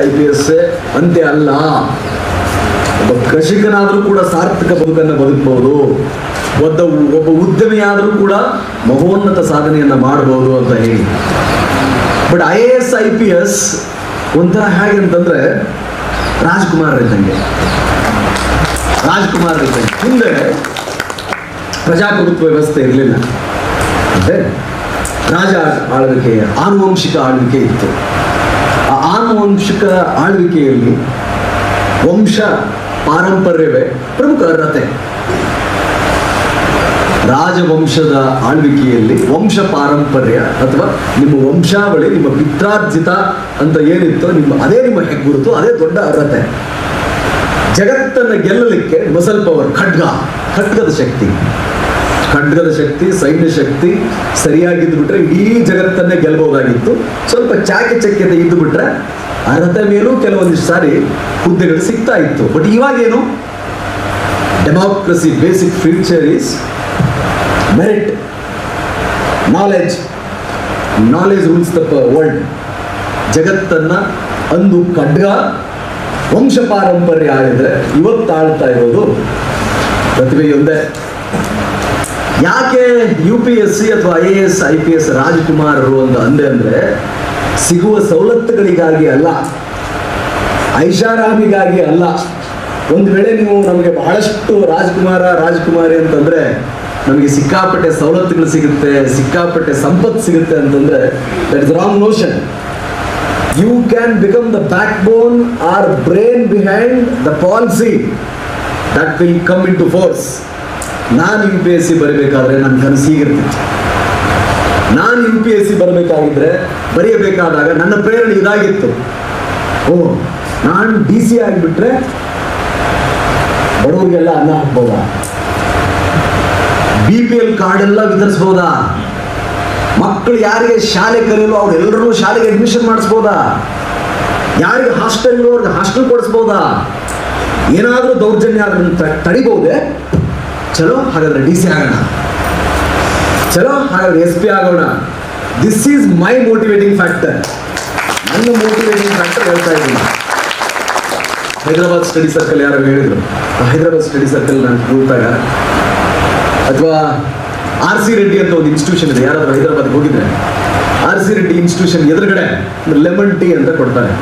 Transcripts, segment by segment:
IPS ಅಂತೆ ಅಲ್ಲ. ಒಬ್ಬ ಕೃಷಿಕನಾದರೂ ಕೂಡ ಸಾರ್ಥಕ ಬದುಕನ್ನು ಬದುಕಬಹುದು, ಒಬ್ಬ ಉದ್ಯಮಿಯಾದರೂ ಕೂಡ ಮಹೋನ್ನತ ಸಾಧನೆಯನ್ನ ಮಾಡಬಹುದು ಅಂತ ಹೇಳಿ. ಬಟ್ IAS IPS ಒಂಥರ ಹೇಗೆ ಅಂತಂದ್ರೆ ರಾಜ್ಕುಮಾರ್ ಇದ್ದಂಗೆ. ಹಿಂದೆ ಪ್ರಜಾಪ್ರಭುತ್ವ ವ್ಯವಸ್ಥೆ ಇರಲಿಲ್ಲ, ಅಂದ್ರೆ ರಾಜ ಆಳ್ವಿಕೆ, ಆನುವಂಶಿಕ ಆಳ್ವಿಕೆ ಇತ್ತು. ಆ ಆನುವಂಶಿಕ ಆಳ್ವಿಕೆಯಲ್ಲಿ ವಂಶ ಪಾರಂಪರ್ಯವೇ ಪ್ರಮುಖ ಅರ್ಹತೆ. ರಾಜವಂಶದ ಆಳ್ವಿಕೆಯಲ್ಲಿ ವಂಶ ಪಾರಂಪರ್ಯ ಅಥವಾ ನಿಮ್ಮ ವಂಶಾವಳಿ, ನಿಮ್ಮ ಪಿತ್ರಾರ್ಜಿತ ಅಂತ ಏನಿತ್ತೋ ಅದೇ ನಿಮ್ಮ ಹೆಗ್ಗುರುತು, ಅದೇ ದೊಡ್ಡ ಅರ್ಹತೆ. ಜಗತ್ತನ್ನು ಗೆಲ್ಲಲಿಕ್ಕೆ ಮಸಲ್ ಪವರ್, ಖಡ್ಗದ ಶಕ್ತಿ, ಸೈನ್ಯ ಶಕ್ತಿ ಸರಿಯಾಗಿದ್ದು ಬಿಟ್ರೆ ಇಡೀ ಜಗತ್ತನ್ನೇ ಗೆಲ್ಲಬಹುದಾಗಿತ್ತು. ಸ್ವಲ್ಪ ಚಾಕಚಕ್ಯತೆ ಇದ್ದು ಬಿಟ್ರೆ ಅರ್ಹತೆ ಮೇಲೂ ಕೆಲವೊಂದಿಷ್ಟು ಸಾರಿ ಹುದ್ದೆಗಳು ಸಿಗ್ತಾ ಇತ್ತು. ಬಟ್ ಇವಾಗೇನು, democracy basic feature is merit, knowledge rules the world. ಜಗತ್ತನ್ನ ಅಂದು ಖಡ್ಗ ವಂಶ ಪಾರಂಪರ್ಯ ಆಳಿದ್ರೆ ಇವತ್ತು ಆಳ್ತಾ ಇರೋದು ಪ್ರತಿಭೆಯೊಂದೇ. ಯಾಕೆ UPSC ಅಥವಾ IAS IPS ರಾಜ್ಕುಮಾರರು ಅಂತ ಅಂದೆ ಅಂದ್ರೆ, ಸಿಗುವ ಸವಲತ್ತುಗಳಿಗಾಗಿ ಅಲ್ಲ, ಐಷಾರಾಮಿಗಾಗಿ ಅಲ್ಲ. ಒಂದು ವೇಳೆ ನೀವು ನಮಗೆ ಬಹಳಷ್ಟು ರಾಜ್ಕುಮಾರಿ ಅಂತಂದ್ರೆ ನಮಗೆ ಸಿಕ್ಕಾಪಟ್ಟೆ ಸವಲತ್ತುಗಳು ಸಿಗುತ್ತೆ, ಸಿಕ್ಕಾಪಟ್ಟೆ ಸಂಪತ್ತು ಸಿಗುತ್ತೆ ಅಂತಂದ್ರೆ that is wrong notion. You can become the backbone or brain behind the policy that will come into force. ನಾನು UPSC ಬರಬೇಕಾದ್ರೆ ನನ್ನ ಕನಸು ಹೀಗಿರ್ತಿತ್ತು. ನಾನು UPSC ಬರೆಯಬೇಕಾದಾಗ ನನ್ನ ಪ್ರೇರಣೆ ಇದಾಗಿತ್ತು. ನಾನು DC ಆಗಿಬಿಟ್ರೆ ಬಡವರಿಗೆಲ್ಲ ಅನ್ನ ಹಾಕ್ಬೋದಾ, BPL ಕಾರ್ಡ್ ಎಲ್ಲ ವಿತರಿಸ್ಬೋದಾ, ಮಕ್ಕಳು ಯಾರಿಗೆ ಶಾಲೆ ಕಲಿಯಲು ಅವ್ರೆಲ್ಲರೂ ಶಾಲೆಗೆ ಅಡ್ಮಿಷನ್ ಮಾಡಿಸ್ಬೋದಾ, ಯಾರಿಗೆ ಹಾಸ್ಟೆಲ್ ಕೊಡಿಸ್ಬೋದಾ, ಏನಾದರೂ ದೌರ್ಜನ್ಯ ತಡಿಬಹುದೇ? ಚಲೋ ಹಾಗಾದ್ರೆ DC ಆಗೋಣ, ಚಲೋ ಹಾಗಾದ್ರೆ SP ಆಗೋಣ. This is my motivating factor. ನನ್ನ ಮೋಟಿವೇಟಿಂಗ್ ಫ್ಯಾಕ್ಟರ್ ಹೇಳ್ತಾ ಇದ್ದೀನಿ. ಹೈದರಾಬಾದ್ ಸ್ಟಡಿ ಸರ್ಕಲ್ ಯಾರು ಹೇಳಿದ್ರು, ಹೈದರಾಬಾದ್ ಸ್ಟಡಿ ಸರ್ಕಲ್ ನಾನು ಕೂತಾಗ, ಅಥವಾ RC ರೆಡ್ಡಿ ಅಂತ ಒಂದು ಇನ್ಸ್ಟಿಟ್ಯೂಷನ್ ಇದೆ, ಯಾರಾದ್ರೂ ಹೈದರಾಬಾದ್ಗೆ ಹೋಗಿದ್ರೆ RC ರೆಡ್ಡಿ ಇನ್ಸ್ಟಿಟ್ಯೂಷನ್ ಎದುರುಗಡೆ ಲೆಮನ್ ಟೀ ಅಂತ ಕೊಡ್ತಾರೆ.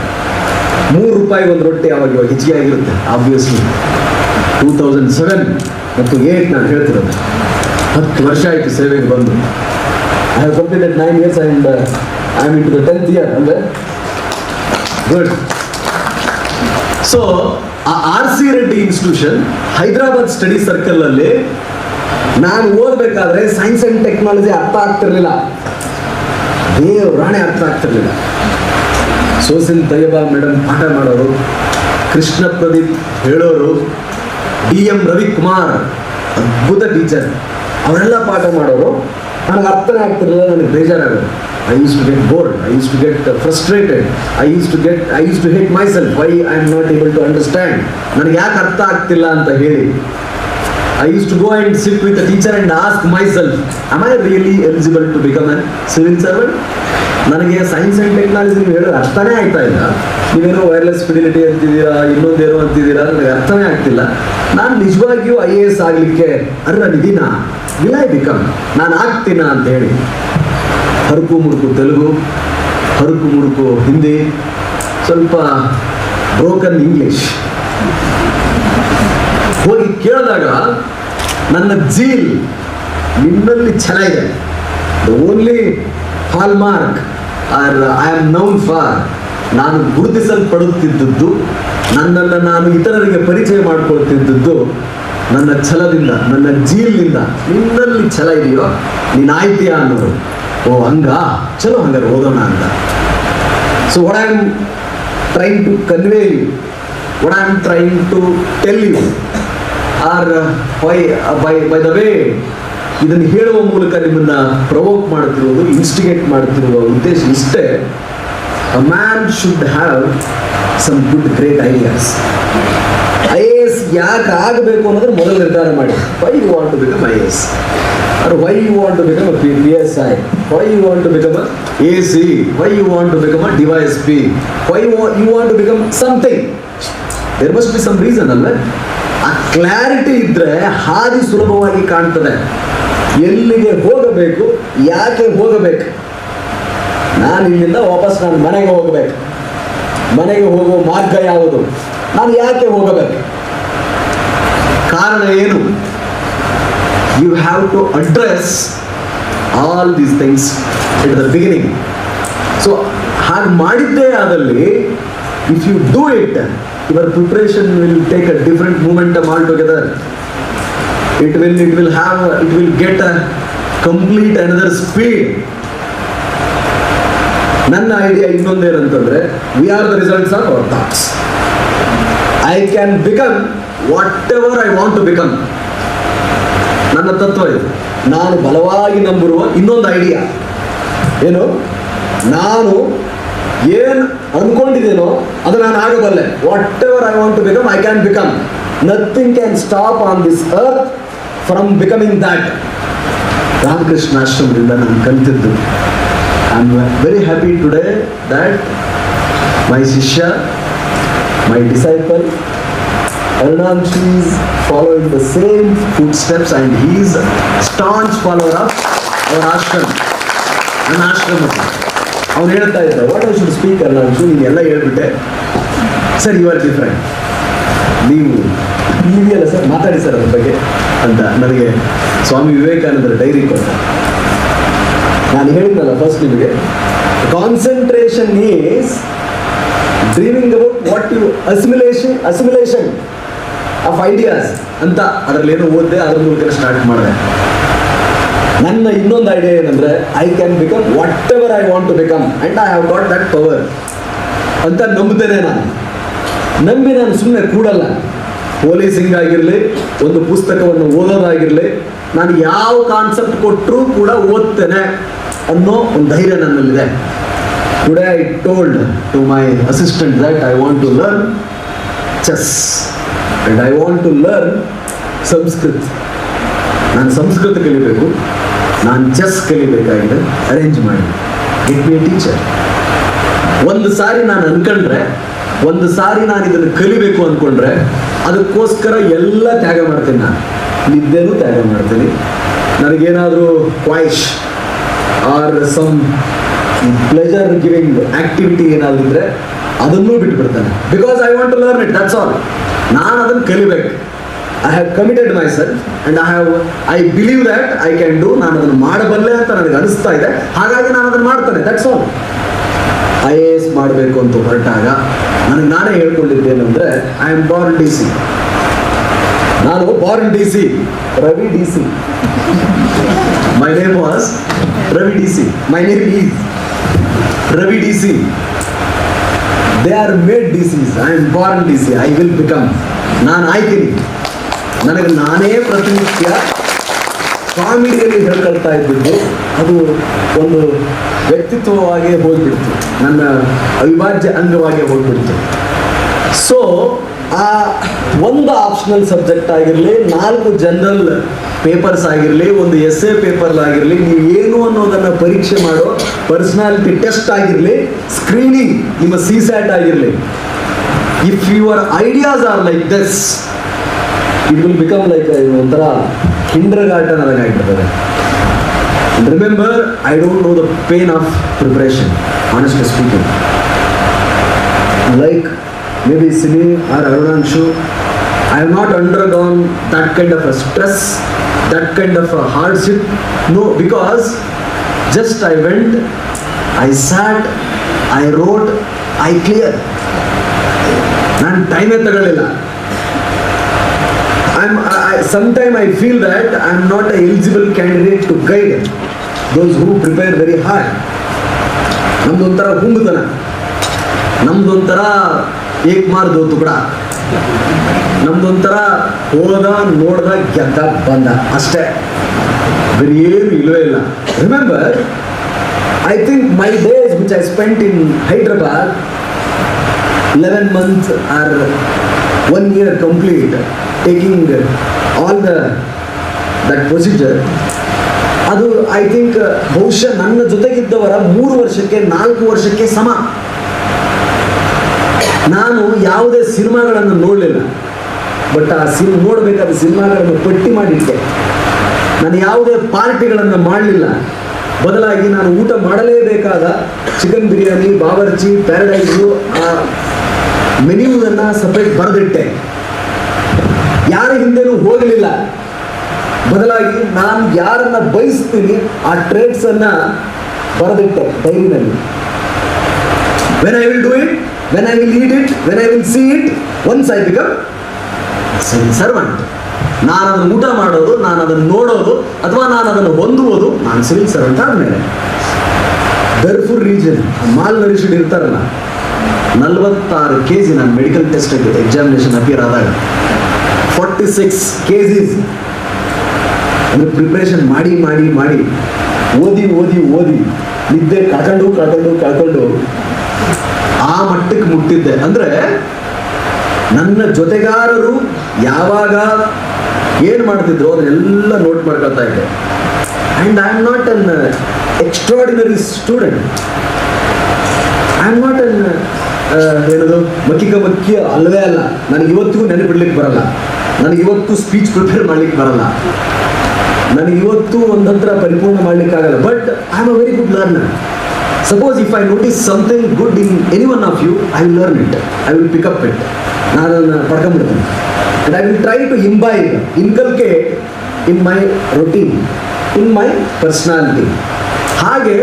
₹3 ಒಂದು ರೊಟ್ಟಿ. ಆವಾಗ ಹೆಚ್ಚಿಗೆ ಆಗಿರುತ್ತೆ ಆಬ್ವಿಯಸ್ಲಿ. 2007 ಮತ್ತು 2008 ನಾನು ಹೇಳ್ತಿರೋದು. 10 ವರ್ಷ ಆಯಿತು ಸೇವೆಗೆ ಬಂದು. I have completed 9 years and I am into the 10th year. ಅಂದ್ರೆ ಗುಡ್. ಸೊ ಆ RC Reddy institution Hyderabad study circle ಅಲ್ಲಿ ನಾನು ಓದಬೇಕಾದ್ರೆ ಸೈನ್ಸ್ ಅಂಡ್ ಟೆಕ್ನಾಲಜಿ ಅರ್ಥ ಆಗ್ತಿರ್ಲಿಲ್ಲ, ರಾಣೆ ಅರ್ಥ ಆಗ್ತಿರ್ಲಿಲ್ಲ. ಸೋಸಿನ್ ತಯ್ಯಬಾ ಮೇಡಮ್ ಪಾಠ ಮಾಡೋರು, ಕೃಷ್ಣ ಪ್ರದೀಪ್ ಹೇಳೋರು, DM ರವಿಕುಮಾರ್ ಅದ್ಭುತ ಟೀಚರ್, ಅವರೆಲ್ಲ ಪಾಠ ಮಾಡೋರು. ನನಗೆ ಅರ್ಥನೇ ಆಗ್ತಿರಲಿಲ್ಲ, ನನಗೆ ಬೇಜಾರಾಗೋದು. I used to get bored, I used to get frustrated, I used to hate myself, why I am not able to understand. ನನಗೆ ಯಾಕೆ ಅರ್ಥ ಆಗ್ತಿಲ್ಲ ಅಂತ ಹೇಳಿ I used to go and sit with the teacher and ask myself, am I really eligible to become a civil servant? ನನಗೆ science and technology ನೀವು ಹೇಳೋದು ಅರ್ಥನೇ ಆಗ್ತಾ ಇಲ್ಲ. ನೀವೇನೋ ವೈರ್ಲೆಸ್ ಫಿಡಿಲಿಟಿ ಅಂತಿದ್ದೀರಾ, ಇನ್ನೊಂದೇನೋ ಅಂತಿದ್ದೀರಾ, ನನಗೆ ಅರ್ಥನೇ ಆಗ್ತಿಲ್ಲ. ನಾನು ನಿಜವಾಗಿಯೂ IAS ಆಗಲಿಕ್ಕೆ ಅರ್ಹನಿದ್ದೀನಾ? Will I become? ನಾನು ಆಗ್ತೀನಾ ಅಂತ ಹೇಳಿ ಹರುಕು ಮುರುಕು ತೆಲುಗು, ಹರುಕು ಮುರುಕು ಹಿಂದಿ, ಸ್ವಲ್ಪ ಬ್ರೋಕನ್ ಇಂಗ್ಲಿಷ್ ಹೋಗಿ ಕೇಳಿದಾಗ ನನ್ನ ಜೀಲ್, ನಿನ್ನಲ್ಲಿ ಛಲ ಇದೆ, the only hall mark R I am noun for, ನಾನು ಗುರುತಿಸಲ್ಪಡುತ್ತಿದ್ದದ್ದು, ನನ್ನನ್ನು ನಾನು ಇತರರಿಗೆ ಪರಿಚಯ ಮಾಡಿಕೊಳ್ತಿದ್ದದ್ದು ನನ್ನ ಛಲದಿಂದ, ನನ್ನ ಜೀಲ್ನಿಂದ. ನಿನ್ನಲ್ಲಿ ಛಲ ಇದೆಯೋ, ನೀನು ಆಯ್ತೀಯಾ ಅನ್ನೋರು. ಚಲೋ ಹಂಗಾರೆ ಓದೋಣ ಅಂತ. So what I am trying to convey you, what I am trying to tell you or by the way, ಇದನ್ನು ಹೇಳುವ ಮೂಲಕ ನಿಮ್ಮನ್ನ ಪ್ರವೋಕ್ ಮಾಡ್ತಿರೋದು, ಇನ್ಸ್ಟಿಗೇಟ್ ಮಾಡ್ತಿರುವ ಉದ್ದೇಶ ಇಷ್ಟೇ. A man should have some good great ideas. IAS ಯಾಕೆ ಆಗಬೇಕು ಅನ್ನೋದ್ರ ಮೊದಲು ನಿರ್ಧಾರ ಮಾಡಿ. Why you want to become IAS, or why you want to become a PSI, why you want to become a AC, why you want to become a DYSP, why you want to become something. There must be some reason ಅಲ್ವೇ? ಆ clarity ಇದ್ರೆ ಹಾದಿ ಸುಲಭವಾಗಿ ಕಾಣ್ತದೆ. ಎಲ್ಲಿಗೆ ಹೋಗಬೇಕು, ಯಾಕೆ ಹೋಗಬೇಕು, ನಾನು ಇಲ್ಲಿಂದ ವಾಪಸ್ ನಾನು ಮನೆಗೆ ಹೋಗಬೇಕು, ಮನೆಗೆ ಹೋಗುವ ಮಾರ್ಗ ಯಾವುದು, ನಾನು ಯಾಕೆ ಹೋಗಬೇಕು, ಕಾರಣ ಏನು. You have to address all these things at the beginning. So ಹಾಗೆ ಮಾಡಿದ್ದೇ ಆದಲ್ಲಿ, if you do it, your preparation will take a different momentum altogether. It will get a complete another speed. ನನ್ನ idea ಇನ್ನೊಂದೇನಂತಂದ್ರೆ, we are the results of our thoughts. I can become whatever I want to become. ನನ್ನ ತತ್ವ ಇದು. ನಾನು ಬಲವಾಗಿ ನಂಬಿರುವ ಇನ್ನೊಂದು idea ಏನು, ನಾನು ಏನು ಅನ್ಕೊಂಡಿದ್ದೇನೋ ಅದು ನಾನು ಆಗಬಲ್ಲೆ. Whatever I want to become, I can become. Nothing can stop on this earth from becoming that. Ramakrishna ಆಶ್ರಮದಿಂದ ನಾನು ಕಲಿತಿದ್ದು. I am very happy today that my ಶಿಷ್ಯ, my disciple Arunanshi is following the same footsteps, and he is a staunch follower of our ashram. ನನ್ನ ಆಶ್ರಮ ಅವ್ನು ಹೇಳ್ತಾ ಇದ್ದ, what I should speak ಅರುಣಾಂಶು, ನೀನು ಎಲ್ಲ ಹೇಳ್ಬಿಟ್ಟೆ ಸರ್, ಯು ಆರ್ ಡಿಫ್ರೆಂಟ್, ನೀವು ಇದೆಯಲ್ಲ ಸರ್, ಮಾತಾಡಿ ಸರ್ ಅದ್ರ ಬಗ್ಗೆ ಅಂತ ನನಗೆ ಸ್ವಾಮಿ ವಿವೇಕಾನಂದರ ಡೈರಿ ಕೊಟ್ಟ. ನಾನು ಹೇಳಿದ್ನಲ್ಲ ಫಸ್ಟ್ ನಿಮಗೆ, concentration is dreaming about what you assimilation of ideas ಅಂತ ಅದರಲ್ಲೇನೋ ಓದಿದೆ, ಅದ್ರ ಮೂಲಕ ಸ್ಟಾರ್ಟ್ ಮಾಡಿದೆ. ನನ್ನ ಇನ್ನೊಂದು ಐಡಿಯಾ ಏನಂದ್ರೆ, I can become whatever I want to become and I have got that power ಅಂತ ನಂಬುತ್ತೇನೆ. ನಂಬಿ ನಾನು ಸುಮ್ಮನೆ ಕೂಡಲ್ಲ. ಪೊಲೀಸಿಂಗ್ ಆಗಿರಲಿ, ಒಂದು ಪುಸ್ತಕವನ್ನು ಓದೋದಾಗಿರಲಿ, ನಾನು ಯಾವ ಕಾನ್ಸೆಪ್ಟ್ ಕೊಟ್ಟರೂ ಕೂಡ ಓದ್ತೇನೆ ಅನ್ನೋ ಒಂದು ಧೈರ್ಯ ನನ್ನಲ್ಲಿದೆ. Today I told to my assistant that I want to learn chess and I want to learn Sanskrit. ನಾನು ಸಂಸ್ಕೃತ ಕಲಿಬೇಕು, ನಾನು ಚೆಸ್ ಕಲಿಬೇಕಾಗಿದೆ, ಅರೇಂಜ್ ಮಾಡಿ, ಗೆಟ್ ಮಿ ಎ ಟೀಚರ್. ಒಂದು ಸಾರಿ ನಾನು ಅನ್ಕೊಂಡ್ರೆ, ಒಂದು ಸಾರಿ ನಾನು ಇದನ್ನು ಕಲಿಬೇಕು ಅಂದ್ಕೊಂಡ್ರೆ ಅದಕ್ಕೋಸ್ಕರ ಎಲ್ಲ ತ್ಯಾಗ ಮಾಡ್ತೀನಿ. ನಾನು ನಿದ್ದೆನೂ ತ್ಯಾಗ ಮಾಡ್ತೀನಿ. ನನಗೇನಾದರೂ choice or some pleasure giving activity ಏನಾದರೂ ಇದ್ರೆ ಅದನ್ನೂ ಬಿಟ್ಬಿಡ್ತಾನೆ. Because I want to learn it, that's all. ನಾನು ಅದನ್ನು ಕಲಿಬೇಕು. I have committed myself and I believe that I can do. ನಾನು ಅದನ್ನು ಮಾಡಬಲ್ಲೆ ಅಂತ ನನಗೆ ಅನಿಸ್ತಾ ಇದೆ, ಹಾಗಾಗಿ ನಾನು ಅದನ್ನು ಮಾಡ್ತೇನೆ, ದಟ್ಸ್ ಆಲ್. IAS ಮಾಡಬೇಕು ಅಂತ ಹೊರಟಾಗ ನನಗೆ ನಾನೇ ಹೇಳ್ಕೊಂಡಿದ್ದೇನೆಂದರೆ, ಐ ಆಮ್ ಬಾರ್ನ್ DC. ನಾನು Born DC, Ravi DC. My name was Ravi DC. My name is Ravi DC. They are made DCs. I am born DC. I will become. ನಾನು ಆಯ್ತೀನಿ. ನನಗೆ ನಾನೇ ಪ್ರತಿನಿತ್ಯ ಕಾಮಿಡಿಯಲ್ಲಿ ಹೇಳ್ಕೊಳ್ತಾ ಇದ್ದಿದ್ದು ಅದು ಒಂದು ವ್ಯಕ್ತಿತ್ವವಾಗಿ ಹೋಗ್ಬಿಡ್ತು, ನನ್ನ ಅವಿಭಾಜ್ಯ ಅಂಗವಾಗಿ ಹೋಗ್ಬಿಡ್ತು. ಸೊ ಆ ಒಂದು ಆಪ್ಷನಲ್ ಸಬ್ಜೆಕ್ಟ್ ಆಗಿರಲಿ, 4 ಜನರಲ್ ಪೇಪರ್ಸ್ ಆಗಿರಲಿ, ಒಂದು essay ಪೇಪರ್ ಆಗಿರಲಿ, ನೀವು ಏನು ಅನ್ನೋದನ್ನು ಪರೀಕ್ಷೆ ಮಾಡೋ ಪರ್ಸನಾಲಿಟಿ ಟೆಸ್ಟ್ ಆಗಿರಲಿ, ಸ್ಕ್ರೀನಿಂಗ್ ನಿಮ್ಮ CSAT ಆಗಿರಲಿ, if your ideas are like this, it will become like ಒಂಥರ ಕಿಂಡರ್ ಗಾರ್ಟನ್ ಆಗಿರ್ತದೆ. Remember, I don't know the pain of preparation, honestly speaking. Like maybe Simi or Arunanshi, I have not undergone that kind of a stress, that kind of a hardship. No, because just I went, I sat, I wrote, I cleared. ನಾನು ಟೈಮೇ ತಗೊಳ್ಳಿಲ್ಲ. Sometimes I feel that I am not an eligible candidate to guide those who prepare very hard. ನಮ್ದೊಂಥರ ಹುಂಬತನ, ನಮ್ದೊಂಥರ ಏಕ್ ಮಾರ್ ದೋ ತುಕಡ, ನಮ್ದೊಂಥರ ಹೋದ ನೋಡ್ದ ಗೆದ್ದ ಬಂದ ಅಷ್ಟೇ, ಬೇರೆ ಏನು ಇಲ್ಲವೇ ಇಲ್ಲ. Remember, I think my days which I spent in Hyderabad, 11 months or 1 year complete taking all that procedure. ಅದು ಐ ಥಿಂಕ್ ಬಹುಶಃ ನನ್ನ ಜೊತೆಗಿದ್ದವರ 3 ವರ್ಷಕ್ಕೆ 4 ವರ್ಷಕ್ಕೆ ಸಮ. ನಾನು ಯಾವುದೇ ಸಿನಿಮಾಗಳನ್ನು ನೋಡಲಿಲ್ಲ, ಬಟ್ ಆ ನೋಡಬೇಕಾದ ಸಿನಿಮಾಗಳನ್ನು ಪಟ್ಟಿ ಮಾಡಿಟ್ಟೆ. ನಾನು ಯಾವುದೇ ಪಾರ್ಟಿಗಳನ್ನು ಮಾಡಲಿಲ್ಲ, ಬದಲಾಗಿ ನಾನು ಊಟ ಮಾಡಲೇಬೇಕಾದ ಚಿಕನ್ ಬಿರಿಯಾನಿ, ಬಾವರ್ಚಿ, ಪ್ಯಾರಡೈಸು ಆ ಮೆನ್ಯೂವನ್ನು ಸಪ್ರೇಟ್ ಬರೆದಿಟ್ಟೆ. ಯಾರ ಹಿಂದೆನೂ ಹೋಗಲಿಲ್ಲ, ಬದಲಾಗಿ ನಾನು ಯಾರನ್ನ ಬಯಸ್ತೀನಿ ಆ ಟ್ರೇಡ್ಸನ್ನು ಬರೆದಿಟ್ಟೆ ಡೈರಿನಲ್ಲಿ. When I will do it, when I will eat it, when I will see it, once I become servant. ನಾನು ಅದನ್ನು ಊಟ ಮಾಡೋದು, ನಾನು ಅದನ್ನು ನೋಡೋದು, ಅಥವಾ ನಾನು ಅದನ್ನು ಹೊಂದುವುದು ನಾನು ಸಿವಿಲ್ ಸರ್ವೆಂಟ್ ಆದಮೇಲೆ. ದರ್ಫುರ್ ರೀಜನ್ ಮಾಲ್ ನರಿಶ್ಡ್ ಇರ್ತಾರಲ್ಲ, 46 kg ನಾನು ಮೆಡಿಕಲ್ ಟೆಸ್ಟ್ ಎಕ್ಸಾಮಿನೇಷನ್ ಅಪಿಯರ್ ಆದಾಗ 46 kg ಅಂದರೆ ಪ್ರಿಪ್ರೇಷನ್ ಮಾಡಿ ಮಾಡಿ ಮಾಡಿ ಓದಿ ಓದಿ ಓದಿ ನಿದ್ದೆ ಕಳ್ಕೊಂಡು ಆ ಮಟ್ಟಕ್ಕೆ ಮುಟ್ಟಿದ್ದೆ. ಅಂದರೆ ನನ್ನ ಜೊತೆಗಾರರು ಯಾವಾಗ ಏನು ಮಾಡ್ತಿದ್ರು ಅದನ್ನೆಲ್ಲ ನೋಟ್ ಮಾಡ್ಕೊಳ್ತಾ ಇದ್ದೆ. And I am not an extraordinary student, I am not an ಏನದು ಮಕ್ಕಿ ಅಲ್ಲವೇ ಅಲ್ಲ. ನನಗೆ ಇವತ್ತಿಗೂ ನೆನಪಿಡ್ಲಿಕ್ಕೆ ಬರಲ್ಲ, ನನಗೆ ಇವತ್ತು ಸ್ಪೀಚ್ ಪ್ರಿಪೇರ್ ಮಾಡ್ಲಿಕ್ಕೆ ಬರಲ್ಲ, ನನಗೆ ಇವತ್ತು ಒಂದತ್ರ ಪರಿಪೂರ್ಣ ಮಾಡ್ಲಿಕ್ಕಾಗಲ್ಲ. But I am a very good learner. Suppose if I notice something good in any one of you, I will learn it, I will pick up it. ನಾನು ಅದನ್ನು ಪಡ್ಕೊಂಡ್ಬಿಡ್ತೀನಿ. And I will try to inculcate in my routine, in my personality. ಹಾಗೆ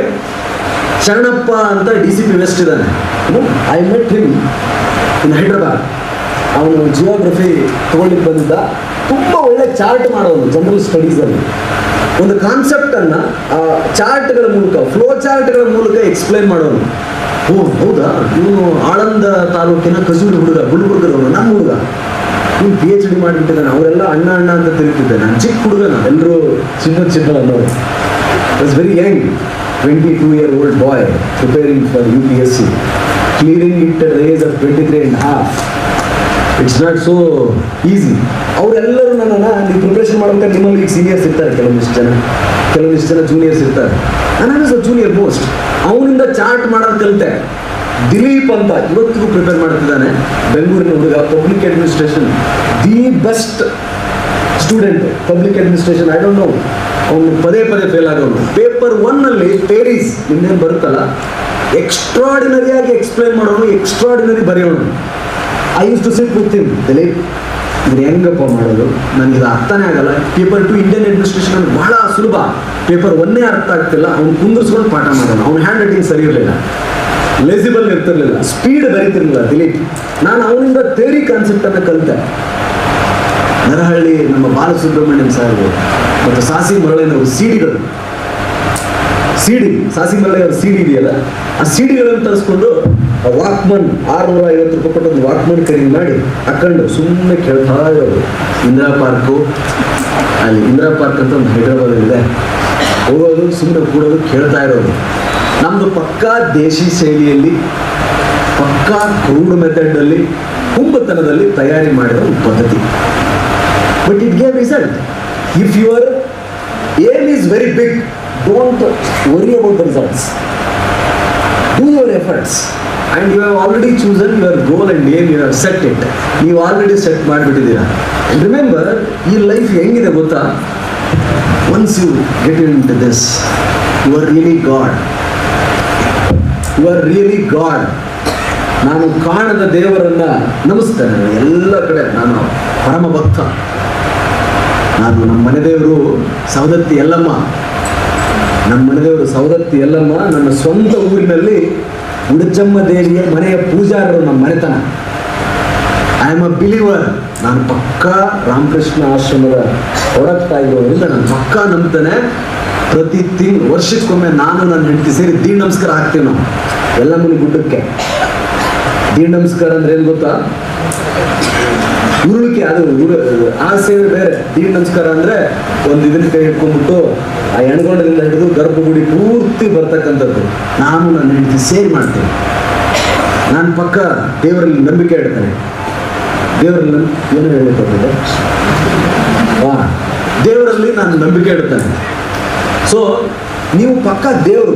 ಶರಣಪ್ಪ ಅಂತ DCP west ಇದ್ದಾನೆ, I met him in Hyderabad. ಅವನು geography ತಗೊಳ್ಳಿಕ್ಕೆ ಬಂದಿದ್ದ. ತುಂಬ ಒಳ್ಳೆ ಚಾರ್ಟ್ ಮಾಡೋನು ಜನರಲ್ ಸ್ಟಡೀಸಲ್ಲಿ. ಒಂದು ಕಾನ್ಸೆಪ್ಟನ್ನು ಚಾರ್ಟ್ಗಳ ಮೂಲಕ, ಫ್ಲೋ ಚಾರ್ಟ್ಗಳ ಮೂಲಕ ಎಕ್ಸ್ಪ್ಲೈನ್ ಮಾಡೋನು. ಓ ಹೌದಾ, ಇವನು ಆಳಂದ ತಾಲೂಕಿನ ಕಸೂರಿ ಹುಡುಗ, ಗುಲ್ಬರ್ಗದವನು, ನಮ್ಮ ಹುಡುಗ, ಇವನು PhD ಮಾಡಿಬಿಟ್ಟಿದ್ದಾನೆ. ಅವರೆಲ್ಲ ಅಣ್ಣ ಅಂತ ತಿರುಗ್ತಿದ್ದೆ. ನಾನು ಚಿಕ್ಕ ಹುಡುಗ, ನಾವೆಲ್ಲರೂ ಚಿನ್ನ ಅನ್ನೋರು. Was very Young, 22-year-old boy preparing for UPSC, clearing it at the age of 23.5. It's not so easy. ಅವರೆಲ್ಲರೂ ನನ್ನನ್ನು ನೀವು ಪ್ರಿಪ್ರೇಷನ್ ಮಾಡ್ಬೇಕಾದ್ರೆ ನಿಮ್ಮಲ್ಲಿ ಈಗ ಸೀನಿಯರ್ಸ್ ಇರ್ತಾರೆ, ಕೆಲವೊಂದಿಷ್ಟು ಜನ ಜೂನಿಯರ್ಸ್ ಇರ್ತಾರೆ. ನಾನು ಜೂನಿಯರ್ ಮೋಸ್ಟ್. ಅವನಿಂದ ಚಾರ್ಟ್ ಮಾಡೋದು ಕಲಿತೆ. ದಿಲೀಪ್ ಅಂತ ಇವತ್ತಿಗೂ ಪ್ರಿಪೇರ್ ಮಾಡ್ತಿದ್ದಾನೆ, ಬೆಂಗಳೂರಿನ ಹುಡುಗ, public administration, the best student public administration. I don't know, ಅವನು ಪದೇ ಫೇಲ್ ಆಗೋನು. ಪೇಪರ್ 1ನಲ್ಲಿ ಪೇರೀಸ್ ನಿನ್ನೇನು ಬರುತ್ತಲ್ಲ, ಎಕ್ಸ್ಟ್ರಾಡಿನರಿಯಾಗಿ ಎಕ್ಸ್ಪ್ಲೈನ್ ಮಾಡೋನು, ಎಕ್ಸ್ಟ್ರಾಡಿನರಿ ಬರೆಯೋನು. I used to sit with him. Dilip, ಇದು ಹೆಂಗಪ್ಪ ಮಾಡೋದು, ನನಗೆ ಇದು ಅರ್ಥನೇ ಆಗಲ್ಲ. ಪೇಪರ್ 2 ಇಂಡಿಯನ್ ಅಡ್ಮಿನಿಸ್ಟ್ರೇಷನ್ ಅಂದ್ರೆ ಬಹಳ ಸುಲಭ, ಪೇಪರ್ 1 ಅರ್ಥ ಆಗ್ತಿಲ್ಲ. ಅವ್ನು ಕುಂದಿಸ್ಕೊಂಡು ಪಾಠ ಮಾಡೋನು. ಅವ್ನ ಹ್ಯಾಂಡ್ ರೈಟಿಂಗ್ ಸರಿ ಇರಲಿಲ್ಲ, ಲೆಸಿಬಲ್ ಇರ್ತಿರ್ಲಿಲ್ಲ, ಸ್ಪೀಡ್ ಬರೀತಿರ್ಲಿಲ್ಲ ದಿಲೀಪ್. ನಾನು ಅವನಿಂದ ಥಿಯರಿ ಕಾನ್ಸೆಪ್ಟನ್ನು ಕಲಿತೆ. ನರಹಳ್ಳಿ ನಮ್ಮ ಬಾಲಸುಬ್ರಹ್ಮಣ್ಯಂ ಸಾಹೇಬರು ಮತ್ತು ಸಾಸಿ ಮರಳಿನವರು ಸಾಸಿ ಮರಳಿ ಅವ್ರ CD ಇದೆಯಲ್ಲ, ಆ CDಗಳನ್ನು ತರಿಸ್ಕೊಂಡು ವಾಕ್ಮನ್ 650 ರೂಪಾಯಿ ಕೊಟ್ಟು ವಾಕ್ಮನ್ ಖರೀದಿ ಮಾಡಿ ಹಾಕೊಂಡು ಸುಮ್ಮನೆ ಕೇಳ್ತಾ ಇರೋದು. ಇಂದಿರಾ ಪಾರ್ಕ್ ಅಂತ ಒಂದು ಹೈದ್ರಾಬಾದಲ್ಲಿದೆ, ಹೋಗೋದು, ಸುಮ್ಮನೆ ಕೂಡೋದು, ಕೇಳ್ತಾ ಇರೋದು. ನಮ್ಮದು ಪಕ್ಕಾ ದೇಶಿ ಶೈಲಿಯಲ್ಲಿ, ಪಕ್ಕಾ ಕ್ರೂಡ್ ಮೆಥಡಲ್ಲಿ, ಹುಂಬತನದಲ್ಲಿ ತಯಾರಿ ಮಾಡಿರೋ ಒಂದು ಪದ್ಧತಿ. But it gave result. If your aim is very big, don't worry about the results. Do your efforts and you have already chosen your goal and aim, you have set it. ನೀವು already set ಮಾಡಿಬಿಟ್ಟಿದ್ದೀರಾ. And remember, ಈ life ಹೆಂಗಿದೆ ಗೊತ್ತಾ? Once you get into this, you are really god. ನಾನು ಕಾಣದ ದೇವರನ್ನ ನಮಿಸ್ತೇನೆ ಎಲ್ಲ ಕಡೆ. ನಾನು ಪರಮ ಭಕ್ತ. ನಾನು ನಮ್ಮ ಮನೆ ದೇವರು ಸವದತ್ತಿ ಯಲ್ಲಮ್ಮ. ನನ್ನ ಸ್ವಂತ ಊರಿನಲ್ಲಿ ಉಡಚಮ್ಮ ದೇವಿಯ ಮನೆಯ ಪೂಜಾರರು ನಮ್ಮ ಮನೆತನ. I am a believer. ನಾನು ಪಕ್ಕಾ ರಾಮಕೃಷ್ಣ ಆಶ್ರಮದ ಹೊರಗ್ತಾ ಇರೋದ್ರಿಂದ ನಾನು ಪಕ್ಕಾ ನಂಬ್ತೇನೆ. ಪ್ರತಿ ವರ್ಷಕ್ಕೊಮ್ಮೆ ನಾನು ನನ್ನ ಹೆಂಡತಿ ಸೇರಿ ದೀಡ್ ನಮಸ್ಕಾರ ಹಾಕ್ತೀವಿ ನಾವು ಯಲ್ಲಮ್ಮನ ಗುಡ್ಡಕ್ಕೆ. ದೀಡ್ ನಮಸ್ಕಾರ ಅಂದ್ರೆ ಏನು ಗೊತ್ತಾ? ಉರುಳಿಕೆ, ಅದು ಆ ಸೇವೆ ಬೇರೆ. ದೀಡ್ ನಮಸ್ಕಾರ ಅಂದ್ರೆ ಒಂದು ಇದನ್ನ ಕೈ ಹಿಡ್ಕೊಂಡ್ಬಿಟ್ಟು ಆ ಎಣ್ಗೊಂಡದಿಂದ ಹಿಡಿದು ಗರ್ಭಗುಡಿ ಪೂರ್ತಿ ಬರ್ತಕ್ಕಂಥದ್ದು. ನಾನು ನನ್ನ ಹೆಂಡತಿ ಸೇರಿ ಮಾಡ್ತೇನೆ. ನಾನು ಪಕ್ಕ ದೇವರಲ್ಲಿ ನಂಬಿಕೆ ಇಡ್ತೇನೆ. ದೇವರಲ್ಲಿ ಏನು ಹೇಳಿಕೊಟ್ಟಿದೆ? ದೇವರಲ್ಲಿ ನಾನು ನಂಬಿಕೆ ಇಡ್ತೇನೆ. ಸೊ ನೀವು ಪಕ್ಕ ದೇವರು.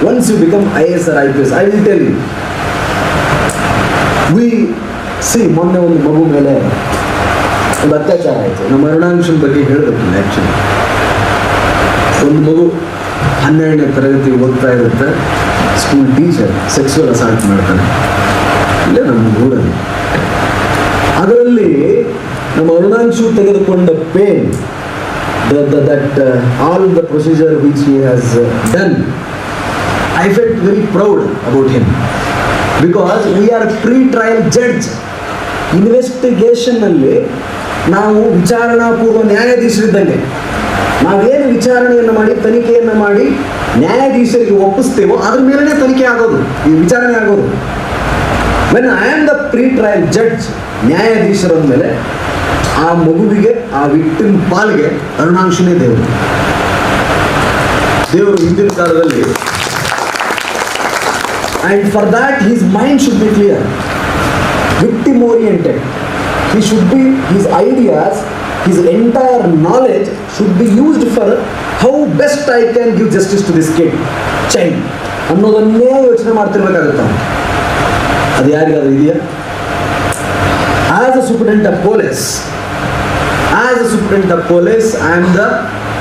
Once you become IAS or IPS, I will tell you. ಮೊನ್ನೆ ಒಂದು ಮಗು ಮೇಲೆ ಒಂದು ಅತ್ಯಾಚಾರ ಆಯಿತು. ನಮ್ಮ ಅರುಣಾಂಶನ ಬಗ್ಗೆ ಹೇಳಬೇಕಿಲ್ಲ. ಆ್ಯಕ್ಚುಲಿ ಒಂದು ಮಗು 12ನೇ ತರಗತಿ ಓದ್ತಾ ಇರುತ್ತೆ. ಸ್ಕೂಲ್ ಟೀಚರ್ ಸೆಕ್ಸುವಲ್ ಅಸಾಲ್ಟ್ ಮಾಡ್ತಾನೆ ಇಲ್ಲೇ ನಮ್ಮ ಊರಲ್ಲಿ. ಅದರಲ್ಲಿ ನಮ್ಮ ಅರುಣಾಂಶು ತೆಗೆದುಕೊಂಡ pain, all the procedure which he has done, I felt very proud about him because we are a pre-trial judge. Investigation ನಲ್ಲಿ ನಾವು ವಿಚಾರಣಾ ಪೂರ್ವ ನ್ಯಾಯಾಧೀಶರಿದ್ದಂಗೆ. ನಾವೇನು ವಿಚಾರಣೆಯನ್ನು ಮಾಡಿ ತನಿಖೆಯನ್ನು ಮಾಡಿ ನ್ಯಾಯಾಧೀಶರಿಗೆ ಒಪ್ಪಿಸ್ತೇವೋ ಅದ್ರ ಮೇಲೇ ತನಿಖೆ ಆಗೋದು, ಈ ವಿಚಾರಣೆ ಆಗೋದು. When I am the pre-trial judge, ನ್ಯಾಯಾಧೀಶರ ಮೇಲೆ ಆ ಮಗುವಿಗೆ, ಆ ವಿಕ್ಟಿಮ್ ಪಾಲ್ಗೆ ಅರುಣಾಂಶನೇ ದೇವರು. ಹಿಂದಿನ ಕಾಲದಲ್ಲಿ. And for that his mind should be clear, victim oriented. His ideas, his entire knowledge should be used for how best I can give justice to this child ಅನ್ನೋದನ್ನೇ ಯೋಚನೆ ಮಾಡ್ತಿರ್ಬೇಕಾಗುತ್ತೆ. ಅದು ಯಾರಿಗಾದ್ರೂ ಇದೆಯಾ? As a superintendent of police, I am the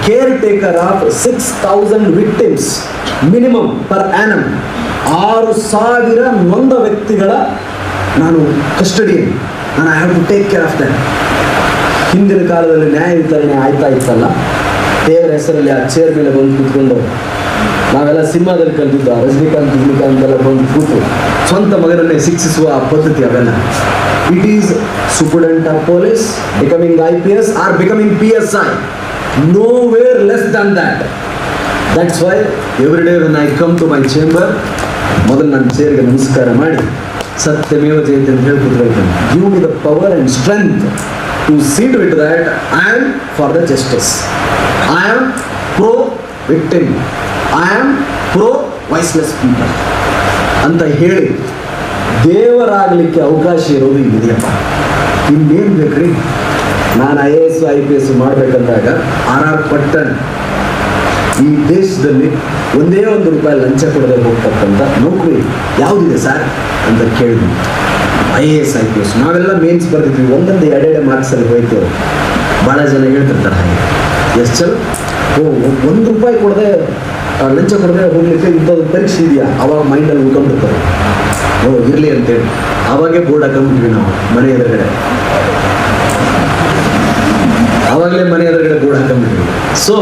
caretaker of 6,000 victims minimum per annum. 6,000 ನೊಂದ ವ್ಯಕ್ತಿಗಳ ನಾನು custody. ನಾನು I have to take care of that. ಹಿಂದಿನ ಕಾಲದಲ್ಲಿ ನ್ಯಾಯ ವಿತರಣೆ ಆಯ್ತಾ ಇತ್ತಲ್ಲ, ದೇವರ ಹೆಸರಲ್ಲಿ ಆ ಚೇರ್ ಮೇಲೆ ಬಂದು ಕೂತ್ಕೊಂಡು ನಾವೆಲ್ಲ ಸಿನಿಮಾದಲ್ಲಿ ಕಲಿತಿದ್ದ ರಜನಿಕಾಂತ್ ಎಲ್ಲ ಬಂದು ಕೂತು ಸ್ವಂತ ಮಗನನ್ನೇ ಶಿಕ್ಷಿಸುವ ಪದ್ಧತಿ ಅವೆಲ್ಲ. It is superintendent of police becoming IPS or becoming PSI, nowhere less than that. That's why every day when I come to my chamber, ಮೊದಲು ನನ್ನ ಚೇರ್ಗೆ ನಮಸ್ಕಾರ ಮಾಡಿ ಸತ್ಯಮೇವ ಜಯತೆ ಅಂತ ಹೇಳಿ ಕೂತ್ಕೊಳ್ತೇನೆ. Give me the power and strength to see to it that I am for the justice. I am pro victim. I am pro voiceless people ಅಂತ ಹೇಳಿ ದೇವರಾಗಲಿಕ್ಕೆ ಅವಕಾಶ ಇರೋದು ಇದೆಯಪ್ಪ. ಇನ್ನೇನು ಬೇಕ್ರಿ? ನಾನು IAS IPS ಮಾಡಬೇಕಂದಾಗ RR ಪಟ್ಟಣ್ ಈ ದೇಶದಲ್ಲಿ ಒಂದೇ ₹1 ಲಂಚ ಕೊಡದೆ ಹೋಗ್ತಕ್ಕಂಥ ನೌಕರಿ ಯಾವುದಿದೆ ಸರ್ ಅಂತ ಕೇಳಿದ್ವಿ. IAS IPS ನಾವೆಲ್ಲ ಮೇನ್ಸ್ ಬರ್ತಿದ್ವಿ, ಒಂದೊಂದು 2 ಮಾರ್ಕ್ಸಲ್ಲಿ ಹೋಯ್ತೇವೆ. ಭಾಳ ಜನ ಹೇಳ್ತಿರ್ತಾರೆ ಹಾಗೆ, ಎಷ್ಟು ಚಲೋ ₹1 ಕೊಡದೆ ಲಂಚ ಕೊಡದೆ ಹೋಗ್ಲಿಕ್ಕೆ ಇಂಥದ್ದು ಪರೀಕ್ಷೆ ಇದೆಯಾ? ಅವಾಗ ಮೈಂಡಲ್ಲಿ ಉಳ್ಕೊಂಡಿರ್ತಾರೆ. ಇರಲಿ ಅಂತೇಳಿ ಅವಾಗೇ ಬೋರ್ಡ್ ಹಾಕೊಂಡ್ಬಿಟ್ವಿ ನಾವು ಮನೆ ಎದುರುಗಡೆ. ಆವಾಗಲೇ ಮನೆ ಎದುರುಗಡೆ ಬೋರ್ಡ್ ಹಾಕೊಂಡ್ಬಿಟ್ವಿ. So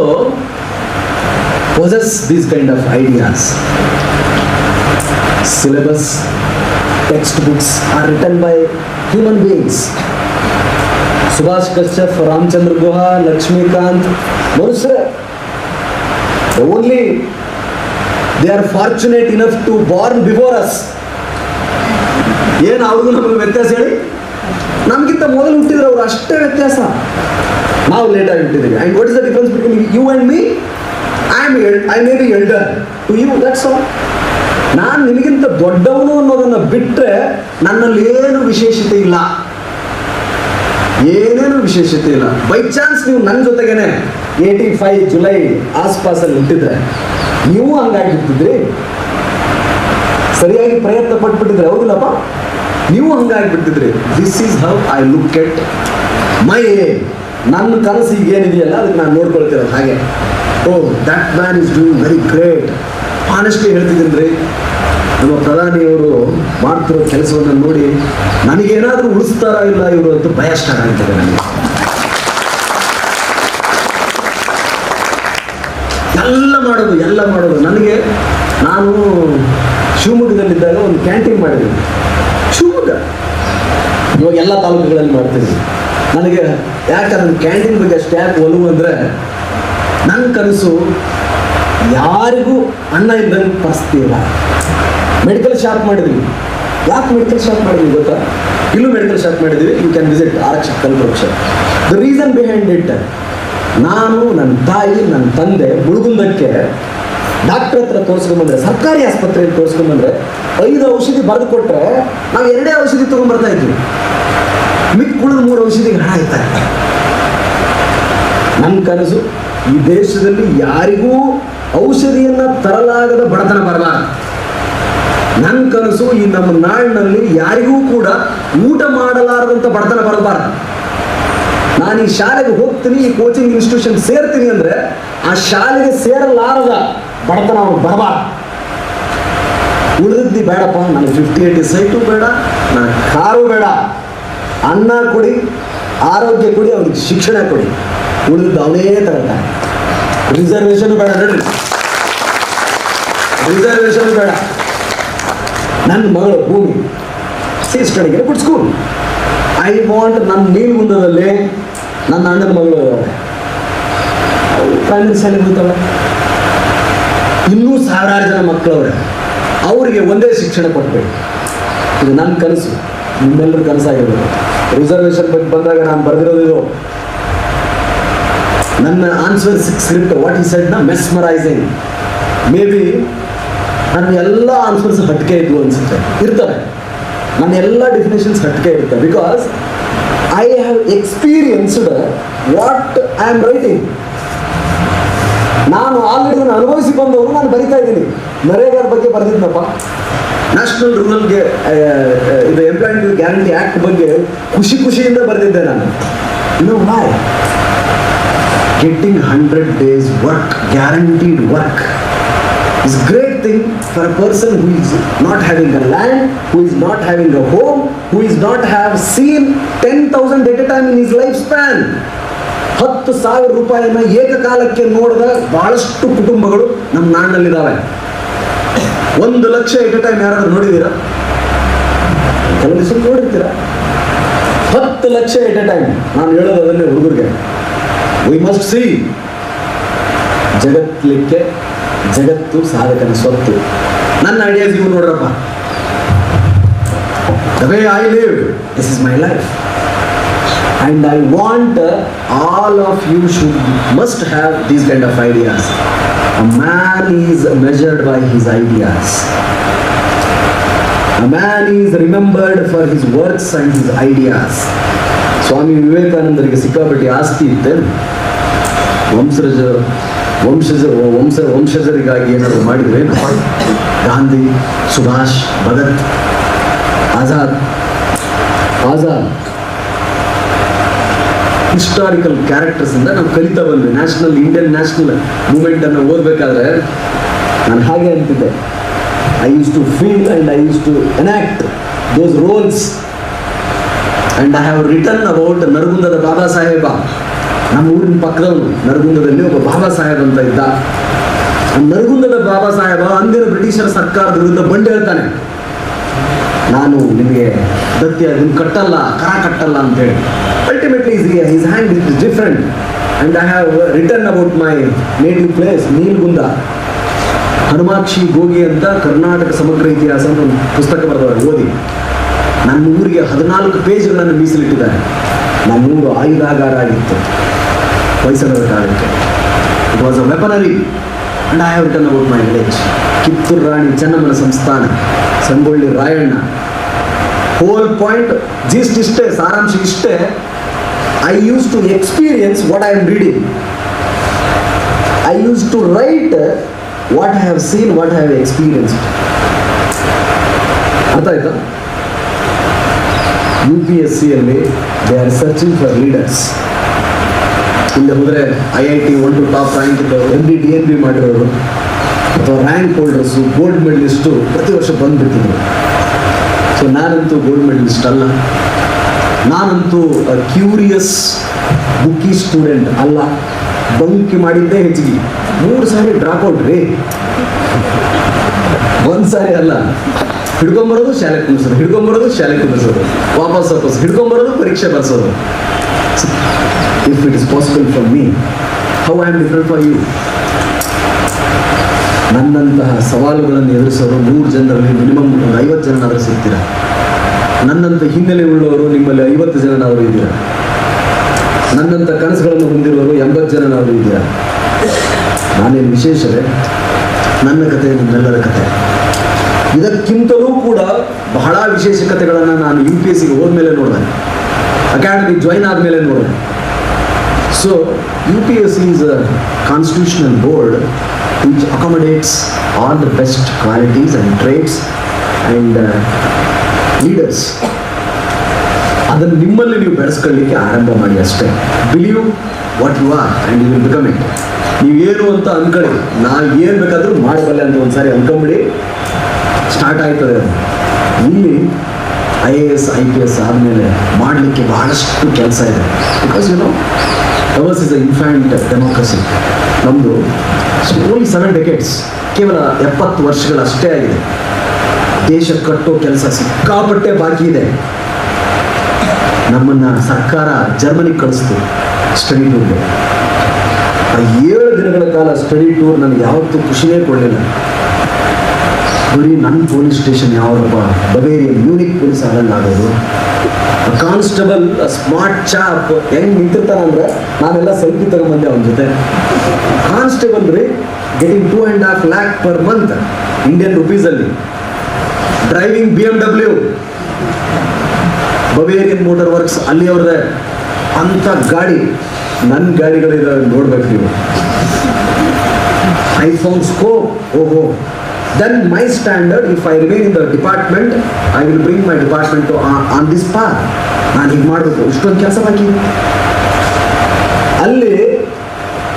possess these kind of ideas. Syllabus, textbooks are written by human beings. Subhash Kashyap, Ramchandra Guha, Lakshmikant, Manusra. Only they are fortunate enough to born before us. ಏನು ಅವ್ರಿಗೂ ನಮಗೆ ವ್ಯತ್ಯಾಸ ಹೇಳಿ? ನಮಗಿಂತ ಮೊದಲು ಹುಟ್ಟಿದ್ರೆ ಅವರು ಅಷ್ಟೇ ವ್ಯತ್ಯಾಸ, ನಾವು ಲೇಟಾಗಿ ಹುಟ್ಟಿದ್ದೀವಿ. And what is the difference between you and me? I may be elder to you, that's all. ನಾನು ನಿಮಗಿಂತ ದೊಡ್ಡವನು ಅನ್ನೋದನ್ನು ಬಿಟ್ಟರೆ ನನ್ನಲ್ಲಿ ಏನು ವಿಶೇಷತೆ ಇಲ್ಲ, ಏನೇನು ವಿಶೇಷತೆ ಇಲ್ಲ. ಬೈ ಚಾನ್ಸ್ ನೀವು ನನ್ನ ಜೊತೆಗೇನೆ 85 ಜುಲೈ ಆಸ್ಪಾಸಲ್ಲಿ ಹುಟ್ಟಿದ್ರೆ ನೀವು ಹಂಗಾಗಿರ್ತಿದ್ರಿ, ಸರಿಯಾಗಿ ಪ್ರಯತ್ನ ಪಟ್ಬಿಟ್ಟಿದ್ರೆ, ಹೌದಿಲ್ಲಪ್ಪ? ನೀವು ಹಂಗಾಗಿಬಿಡ್ತಿದ್ರಿ. This is how I look at my aim. ನನ್ನ ಕನಸು ಈಗ ಏನಿದೆಯಲ್ಲ ಅದಕ್ಕೆ ನಾನು ನೋಡ್ಕೊಳ್ತಿರೋದು ಹಾಗೆ. That man is doing very great. Honestly ಹೇಳ್ತಿದ್ದೀನಿ ರೀ, ನಮ್ಮ ಪ್ರಧಾನಿಯವರು ಮಾಡ್ತಿರೋ ಕೆಲಸವನ್ನು ನೋಡಿ ನನಗೇನಾದರೂ ಉಳಿಸ್ತಾರಾ ಇಲ್ಲ ಇವರು ಅಂತ ಭಯ ಸ್ಟಾರ್ಟ್ ಆಗ್ತದೆ ನನಗೆ. ಎಲ್ಲ ಮಾಡೋದು ನನಗೆ. ನಾನು ಶಿವಮೊಗ್ಗದಲ್ಲಿದ್ದಾಗ ಒಂದು ಕ್ಯಾಂಟೀನ್ ಮಾಡಿದ್ದೀನಿ. ಶಿವಮೊಗ್ಗ ಇವಾಗ ಎಲ್ಲ ತಾಲೂಕುಗಳಲ್ಲಿ ಮಾಡ್ತೀನಿ. ನನಗೆ ಯಾಕೆ ಅದನ್ನು ಕ್ಯಾಂಟೀನ್ ಬಗ್ಗೆ ಅಷ್ಟು ಯಾಕೆ ಒಲವು ಅಂದರೆ, ನನ್ನ ಕನಸು ಯಾರಿಗೂ ಅನ್ನ ಇದ್ದಂಗೆ ಪರಿಸ್ಥಿತಿ ಇಲ್ಲ. ಮೆಡಿಕಲ್ ಶಾಪ್ ಮಾಡಿದ್ವಿ. ಯಾಕೆ ಮೆಡಿಕಲ್ ಶಾಪ್ ಮಾಡಿದ್ವಿ ಗೊತ್ತಾ? ಇಲ್ಲೂ ಮೆಡಿಕಲ್ ಶಾಪ್ ಮಾಡಿದ್ವಿ. ಯು ಕ್ಯಾನ್ ವಿಸಿಟ್ ಆರಕ್ಷಕ ಕಲ್ಪವೃಕ್ಷ. ದ ರೀಸನ್ ಬಿಹೈಂಡ್ ಇಟ್, ನಾನು, ನನ್ನ ತಾಯಿ, ನನ್ನ ತಂದೆ ಮುಳುಗುಂದಕ್ಕೆ ಡಾಕ್ಟರ್ ಹತ್ರ ತೋರಿಸ್ಕೊಂಡ್ಬಂದ್ರೆ, ಸರ್ಕಾರಿ ಆಸ್ಪತ್ರೆಯಲ್ಲಿ ತೋರಿಸ್ಕೊಂಡ್ಬಂದ್ರೆ 5 ಔಷಧಿ ಬರೆದು ಕೊಟ್ಟರೆ ನಾವು 2 ಔಷಧಿ ತೊಗೊಂಡ್ಬರ್ತಾ ಇದ್ವಿ. ಮಿಕ್ಕುಳಿದ 3 ಔಷಧಿಗೆ ಹಣ ಇರ್ತಾರೆ. ನನ್ನ ಕನಸು ಈ ದೇಶದಲ್ಲಿ ಯಾರಿಗೂ ಔಷಧಿಯನ್ನ ತರಲಾಗದ ಬಡತನ ಬರಬಾರದು. ನನ್ನ ಕನಸು ಈ ನಮ್ಮ ನಾಡಿನಲ್ಲಿ ಯಾರಿಗೂ ಕೂಡ ಊಟ ಮಾಡಲಾರದಂತ ಬಡತನ ಬರಬಾರದು. ನಾನು ಈ ಶಾಲೆಗೆ ಹೋಗ್ತೀನಿ, ಈ ಕೋಚಿಂಗ್ ಇನ್ಸ್ಟಿಟ್ಯೂಷನ್ ಸೇರ್ತೀನಿ ಅಂದ್ರೆ ಆ ಶಾಲೆಗೆ ಸೇರಲಾರದ ಬಡತನ ಅವ್ರು ಬರಬಾರ್ದು. ಉಳಿದಿದ್ದು ಬೇಡಪ್ಪ, ನನಗೆ 50-80 ಸೈಟು ಬೇಡ, ನನಗೆ ಕಾರು ಬೇಡ, ಅನ್ನ ಕೊಡಿ, ಆರೋಗ್ಯ ಕೊಡಿ, ಅವ್ರಿಗೆ ಶಿಕ್ಷಣ ಕೊಡಿ, ಉಳಿದಿದ್ದು ಅವನೇ ತಗೊಳ್ತಾನೆ. ರಿಸರ್ವೇಷನ್ ಬೇಡ, ನೋಡ್ರಿ, ರಿಸರ್ವೇಷನ್ ಬೇಡ. ನನ್ನ ಮಗಳು ಭೂಮಿ ಸ್ಟಡಿಗೆ ಗುಡ್ ಸ್ಕೂಲ್. ಐ ವಾಂಟ್ ನನ್ನ ನೀಲಗುಂದದಲ್ಲಿ ನನ್ನ ಅಣ್ಣನ ಮಗಳು ಪ್ರೈಮರಿ ಶಾಲೆಗೆ ಹೋಗ್ತಾವೆ, ಇನ್ನೂ ಸಾವಿರಾರು ಜನ ಮಕ್ಕಳವ್ರೆ, ಅವರಿಗೆ ಒಂದೇ ಶಿಕ್ಷಣ ಕೊಡ್ಬೇಕು. ಇದು ನನ್ನ ಕನಸು, ನಿಮ್ಮೆಲ್ಲರೂ ಕನಸಾಗಿರ್ಬೇಕು. ರಿಸರ್ವೇಷನ್ ಬಗ್ಗೆ ಬಂದಾಗ ನಾನು ಬರೆದಿರೋದು ಇದು. ನನ್ನ answer script what he said ನ ಮೆಸ್ಮರೈಸಿಂಗ್. ಮೇ ಬಿ ನನ್ನ ಎಲ್ಲ ಆನ್ಸರ್ಸ್ ಹಟ್ಕೆ ಇದ್ವು ಅನ್ಸುತ್ತೆ, ಇರ್ತವೆ. ನನ್ನ ಎಲ್ಲ ಡೆಫಿನೇಷನ್ಸ್ ಹಟ್ಕೆ ಇರುತ್ತೆ. Because I have experienced what I am writing. ನಾನು ಆಲ್ರೆಡಿ ಅನುಭವಿಸಿ ಬಂದವರು ನಾನು ಬರಿತಾ ಇದ್ದೀನಿ. ನರೇಗಾದ ಬಗ್ಗೆ ಬರೆದಿದ್ನಪ್ಪ, ನ್ಯಾಷನಲ್ ರೂರಲ್ಗೆ ಇದು ಎಂಪ್ಲಾಯ್ಮೆಂಟ್ ಗ್ಯಾರಂಟಿ ಆಕ್ಟ್ ಬಗ್ಗೆ ಖುಷಿಯಿಂದ ಬರೆದಿದ್ದೆ ನಾನು. Know why getting 100 days work, guaranteed work is a great thing for a person who is not having a land, who is not having a home, who is not have seen 10,000 at a time in his lifespan. 10,000 ರೂಪಾಯಿನ ಏಕಕಾಲಕ್ಕೆ ನೋಡಿದ ಬಹಳಷ್ಟು ಕುಟುಂಬಗಳು ನಮ್ಮ ನಾಡಿನಲ್ಲಿದ್ದಾವೆ. 1 lakh at a time ಯಾರಾದ್ರೂ ನೋಡಿದ್ದೀರಾ? ಕೆಲವು ನೋಡಿರ್ತೀರಾ? 10 ಲಕ್ಷ ಎಟ್ ಎ ಟೈಮ್. ನಾನು ಹೇಳೋದು ಅದನ್ನೇ ಹುಡುಗರಿಗೆ, ವಿ ಮಸ್ಟ್ ಸಿ. ಜಗತ್ತು ಸಾಧಕನ ಸ್ವತ್ತು. ನನ್ನ ಐಡಿಯಾಸ್ ಇವು ನೋಡ್ರಪ್ಪ. The way I live, this is my life. And I want all of you must have these kind of ideas. A man is measured by his ideas. A man is remembered for his works and his ideas. ಸ್ವಾಮಿ ವಿವೇಕಾನಂದರಿಗೆ ಸಿಕ್ಕಾಪಟ್ಟಿ ಆಸ್ತಿ ಇತ್ತೆ. ವಂಶಜರಿಗಾಗಿ ಏನಾದರೂ ಮಾಡಿದ್ರೆ Gandhi, Subhash, Bhagat, Azad historical characters ಇಂದ ನಾವು ಕಲಿತಾ ಬಂದ್ವಿ. Indian national movement ಅನ್ನು ಓದಬೇಕಾದ್ರೆ ನಾನು ಹಾಗೆ ಅಂತಿದ್ದೆ, I used to feel and I used to enact those roles. And I have written about ನರಗುಂದದ ಬಾಬಾ ಸಾಹೇಬ. ನಮ್ಮ ಊರಿನ ಪಕ್ಕದವನು ನರಗುಂದದಲ್ಲಿ ಒಬ್ಬ ಬಾಬಾ ಸಾಹೇಬ್ ಅಂತ ಇದ್ದ. ನರಗುಂದದ ಬಾಬಾ ಸಾಹೇಬ ಅಂದಿನ ಬ್ರಿಟಿಷರ ಸರ್ಕಾರದ ವಿರುದ್ಧ ಬಂಡು ಹೇಳ್ತಾನೆ, ನಾನು ನಿಮಗೆ ದತ್ತಿ ಕಟ್ಟಲ್ಲ, ಕರ ಕಟ್ಟಲ್ಲ ಅಂತೇಳಿ. Ultimately his hand is different. And I have written about my native place Nilagunda. Hanumakshi Gogi ಅಂತ ಕರ್ನಾಟಕ ಸಮಗ್ರ ಇತಿಹಾಸ ಅಂತ ಒಂದು ಪುಸ್ತಕ ಬರೆದವರು, ಓದಿ. ನನ್ನ ಊರಿಗೆ 14 ಪೇಜ್ಗಳನ್ನು ಮೀಸಲಿಟ್ಟಿದ್ದಾರೆ. ನನ್ನ ಊರು ಆಯುಧಾಗಾರ ಆಗಿತ್ತು ಹೊಯ್ಸಳರ ಕಾಲಕ್ಕೆ. It was a weaponry. And I have written about my village. Kittur Rani ಚೆನ್ನಮ್ಮನ ಸಂಸ್ಥಾನ, Sangolli Rayanna. Whole point gist ಇಷ್ಟೇ, ಸಾರಾಂಶ ಇಷ್ಟೇ. I used to experience what I am reading. I used to write what I have seen, what I have experienced. ಅರ್ಥ ಆಯ್ತಾ? UPSCಯಲ್ಲಿ they are searching for leaders. ಇಲ್ಲಿ ಹೋದರೆ IIT 1 to top ರ್ಯಾಂಕ್ ಇದ್ದವರು, MD DNB ಮಾಡಿರೋರು ಅಥವಾ rank holders, gold medallist ಪ್ರತಿ ವರ್ಷ ಬಂದುಬಿಟ್ಟಿದ್ರು. ಸೊ ನಾನಂತೂ ಗೋಲ್ಡ್ ಮೆಡಲಿಸ್ಟ್ ಅಲ್ಲ. ನಾನಂತೂ ಕ್ಯೂರಿಯಸ್ ಬುಕ್ಕಿ ಸ್ಟೂಡೆಂಟ್ ಅಲ್ಲ. ಬಂಕಿ ಮಾಡಿದ್ದೇ ಹೆಚ್ಚಿಗೆ. 3 ಸಾರಿ ಡ್ರಾಪ್ಔಟ್ ರೀ, 1 ಸಾರಿ ಅಲ್ಲ. ಹಿಡ್ಕೊಂಬರೋದು ಶಾಲೆ ಕುಂದಿಸೋದು, ಹಿಡ್ಕೊಂಬರೋದು ಶಾಲೆ ಕುಂದಿಸೋದು, ವಾಪಸ್ ಹಿಡ್ಕೊಂಬರೋದು ಪರೀಕ್ಷೆ ಬರ್ಸೋದು. If it is possible for me, how I am different for you? ನನ್ನಂತಹ ಸವಾಲುಗಳನ್ನು ಎದುರಿಸೋರು 100 ಜನರಲ್ಲಿ ಮಿನಿಮಮ್ 50 ಜನನಾದರೂ ಸಿಗ್ತೀರ. ನನ್ನಂಥ ಹಿನ್ನೆಲೆ ಉಳ್ಳವರು ನಿಮ್ಮಲ್ಲಿ 50 ಜನನಾದರೂ ಇದ್ದೀರಾ. ನನ್ನಂಥ ಕನಸುಗಳನ್ನು ಹೊಂದಿರುವವರು 80 ಜನನಾದರೂ ಇದ್ದೀರಾ. ನಾನೇನು ವಿಶೇಷವೇ? ನನ್ನ ಕಥೆ ನಿಮ್ಮೆಲ್ಲರ ಕಥೆ. ಇದಕ್ಕಿಂತಲೂ ಕೂಡ ಬಹಳ ವಿಶೇಷ ಕಥೆಗಳನ್ನು ನಾನು UPSCಗೆ ಹೋದ್ಮೇಲೆ ನೋಡಿದೆ. ಅಕಾಡೆಮಿ ಜಾಯಿನ್ ಆದಮೇಲೆ ನೋಡೋದು. So UPSC is a constitutional board which accommodates all the best qualities and traits and leaders. ಅದನ್ನು ನಿಮ್ಮಲ್ಲಿ ನೀವು ಬೆಳೆಸ್ಕೊಳ್ಳಿಕ್ಕೆ ಆರಂಭ ಮಾಡಿ ಅಷ್ಟೇ. Believe what you are and you will become it. ನೀವೇನು ಅಂತ ಅನ್ಕೊಳ್ಳಿ, ನಾವು ಏನು ಬೇಕಾದರೂ ಮಾಡಬಲ್ಲೆ ಅಂತ ಒಂದ್ಸಾರಿ ಅನ್ಕೊಂಬಿಡಿ, ಸ್ಟಾರ್ಟ್ ಆಯ್ತದೆ ಅದು. ಇಲ್ಲಿ IAS IPS ಆದಮೇಲೆ ಮಾಡಲಿಕ್ಕೆ ಬಹಳಷ್ಟು ಕೆಲಸ ಇದೆ. Because ours is an infant democracy. ನಮ್ಮದು ಓನ್ಲಿ 7 decades, ಕೇವಲ 70 ವರ್ಷಗಳಷ್ಟೇ ಆಗಿದೆ. ದೇಶ ಕಟ್ಟೋ ಕೆಲಸ ಸಿಕ್ಕಾಪಟ್ಟೆ ಬಾಕಿ ಇದೆ. ನಮ್ಮನ್ನ ಸರ್ಕಾರ ಜರ್ಮನಿಗೆ ಕಳಿಸ್ತು ಸ್ಟಡಿ ಟೂರ್ಗೆ. ಆ 7 ದಿನಗಳ ಕಾಲ ಸ್ಟಡಿ ಟೂರ್ ನನಗೆ ಯಾವತ್ತೂ ಖುಷಿಯೇ ಕೊಡಲಿಲ್ಲ. ಬರೀ ನನ್ನ ಪೊಲೀಸ್ ಸ್ಟೇಷನ್ ಯಾವಪ್ಪ, ಬವೇರಿಯನ್ ಮ್ಯೂನಿಕ್ ಪೊಲೀಸ್ ಆಗೋದು. ಕಾನ್ಸ್ಟೇಬಲ್ ಸ್ಮಾರ್ಟ್ ಚಾಪ್ ಹೆಂಗ್ ನಿಂತಿರ್ತಾನ ಅಂದ್ರೆ ನಾನೆಲ್ಲ ಸೆಲ್ಫಿ ತಗೊಂಡ್ಬಂದೆ ಅವನ ಜೊತೆ. ಕಾನ್ಸ್ಟೇಬಲ್ ರೀ getting 2.5 lakh per month Indian ರುಪೀಸಲ್ಲಿ, driving BMW, Bavarian motor works ಅಲ್ಲಿ ಅವ್ರದ್ದೇ ಅಂಥ ಗಾಡಿ. ನನ್ನ ಗಾಡಿಗಳಿದಾವೆ ನೋಡ್ಬೇಕು ನೀವು. iPhone scope, ಓಹೋ. Then my standard, if I remain in the department, I will bring my department to on this path. ನಾನು ಹೀಗೆ ಮಾಡಬೇಕು, ಇಷ್ಟೊಂದು ಕೆಲಸ ಬಾಕಿ. ಅಲ್ಲಿ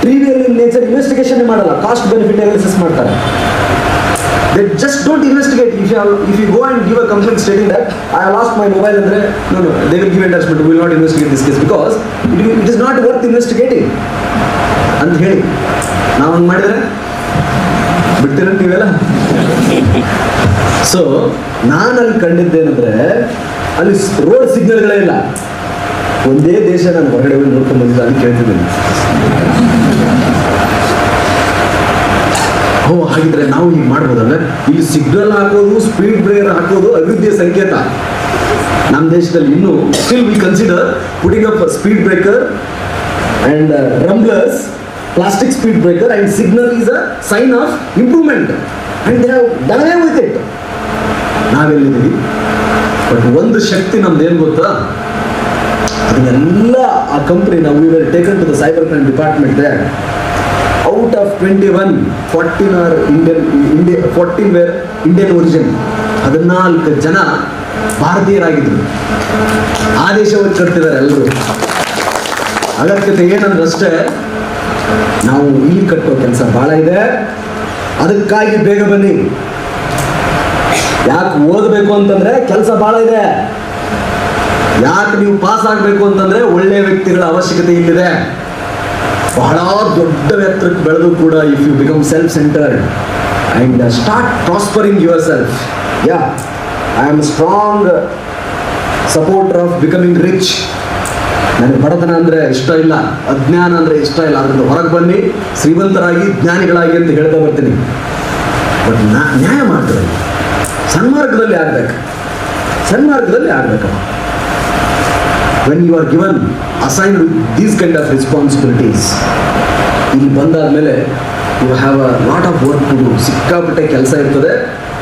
ಟ್ರಿವಿಯಲ್ ಇನ್ ನೇಚರ್ ಇನ್ವೆಸ್ಟಿಗೇಷನ್ ಮಾಡಲ್ಲ, ಕಾಸ್ಟ್ ಬೆನಿಫಿಟ್ ಅನಾಲಿಸಿಸ್ ಮಾಡ್ತಾರೆ. They just don't investigate. If you go and give a complaint stating that I have lost my mobile, andre no, they will give endorsement. We will not investigate this case because it is not worth investigating ಅಂತ ಹೇಳಿ ನಾವು ಹಂಗೆ ಮಾಡಿದರೆ ಬಿಡ್ತೀರ ನೀವೆಲ್ಲ. So ನಾನು ಅಲ್ಲಿ ಕಂಡಿದ್ದೇನೆಂದ್ರೆ ಅಲ್ಲಿ road ಸಿಗ್ನಲ್ಗಳೇ ಇಲ್ಲ. ಒಂದೇ ದೇಶ ನಾನು ಹೊರಗಡೆ ಹೋಗಿ ನೋಡ್ಕೊಂಡು ಬಂದಿದ್ದೆ, ಅದಕ್ಕೆ ಕೇಳ್ತಿದ್ದೀನಿ. ಹಾಗಿದ್ರೆ ನಾವು ಹೀಗೆ ಮಾಡ್ಬೋದಲ್ಲ. ಇಲ್ಲಿ ಸಿಗ್ನಲ್ ಹಾಕೋದು, ಸ್ಪೀಡ್ ಬ್ರೇಕರ್ ಹಾಕೋದು ಅಭಿವೃದ್ಧಿಯ ಸಂಕೇತ. ನಮ್ಮ ದೇಶದಲ್ಲಿ ಇನ್ನೂ still we consider putting up speed breaker and rumblers, plastic speed breaker and signal is a sign of improvement and they have done away with it. ನಾವೆಲ್ಲಿದ್ದೀವಿ? ಬಟ್ ಒಂದು ಶಕ್ತಿ ನಮ್ದು ಏನು ಗೊತ್ತಾ, ಅದನ್ನೆಲ್ಲ ಆ ಕಂಪ್ನಿ ನಾವು we were taken to the cyber crime department there. Out of 21, 14 are Indian 14 were Indian origin. 14 ಜನ ಭಾರತೀಯರಾಗಿದ್ರು. ಆ ದೇಶವನ್ನು ಕಟ್ತಿದ್ದಾರೆ ಎಲ್ಲರೂ. ಅಗತ್ಯತೆ ಏನಂದ್ರೆ ಅಷ್ಟೇ, ನಾವು ಇಲ್ಲಿ ಕಟ್ಟೋ ಕೆಲಸ ಬಹಳ ಇದೆ. ಅದಕ್ಕಾಗಿ ಬೇಗ ಬನ್ನಿ. ಯಾಕೆ ಓದಬೇಕು ಅಂತಂದ್ರೆ ಕೆಲಸ ಬಹಳ ಇದೆ. ಯಾಕೆ ನೀವು ಪಾಸ್ ಆಗಬೇಕು ಅಂತಂದ್ರೆ ಒಳ್ಳೆಯ ವ್ಯಕ್ತಿಗಳ ಅವಶ್ಯಕತೆ ಇಲ್ಲಿದೆ. ಬಹಳ ದೊಡ್ಡ ಎತ್ತರಕ್ಕೆ ಬೆಳೆದು ಕೂಡ if you become self centred and start prospering yourself. Yeah, I am strong supporter of becoming rich. ನನಗೆ ಬಡತನ ಅಂದರೆ ಇಷ್ಟ ಇಲ್ಲ, ಅಜ್ಞಾನ ಅಂದರೆ ಇಷ್ಟ ಇಲ್ಲ. ಅದರಿಂದ ಹೊರಗೆ ಬನ್ನಿ, ಶ್ರೀಮಂತರಾಗಿ, ಜ್ಞಾನಿಗಳಾಗಿ ಅಂತ ಹೇಳ್ತಾ ಬರ್ತೀನಿ. ಬಟ್ ನ್ಯಾಯ ಮಾಡ್ತಾರೆ, ಸನ್ಮಾರ್ಗದಲ್ಲಿ ಆಗ್ಬೇಕು, ಸನ್ಮಾರ್ಗದಲ್ಲಿ ಆಗ್ಬೇಕಮ್ಮ. When you are given assigned these kind of responsibilities, ಇಲ್ಲಿ ಬಂದಾದ್ಮೇಲೆ you have a lot of work to do. ಸಿಕ್ಕಾಪಟ್ಟೆ ಕೆಲಸ ಇರ್ತದೆ.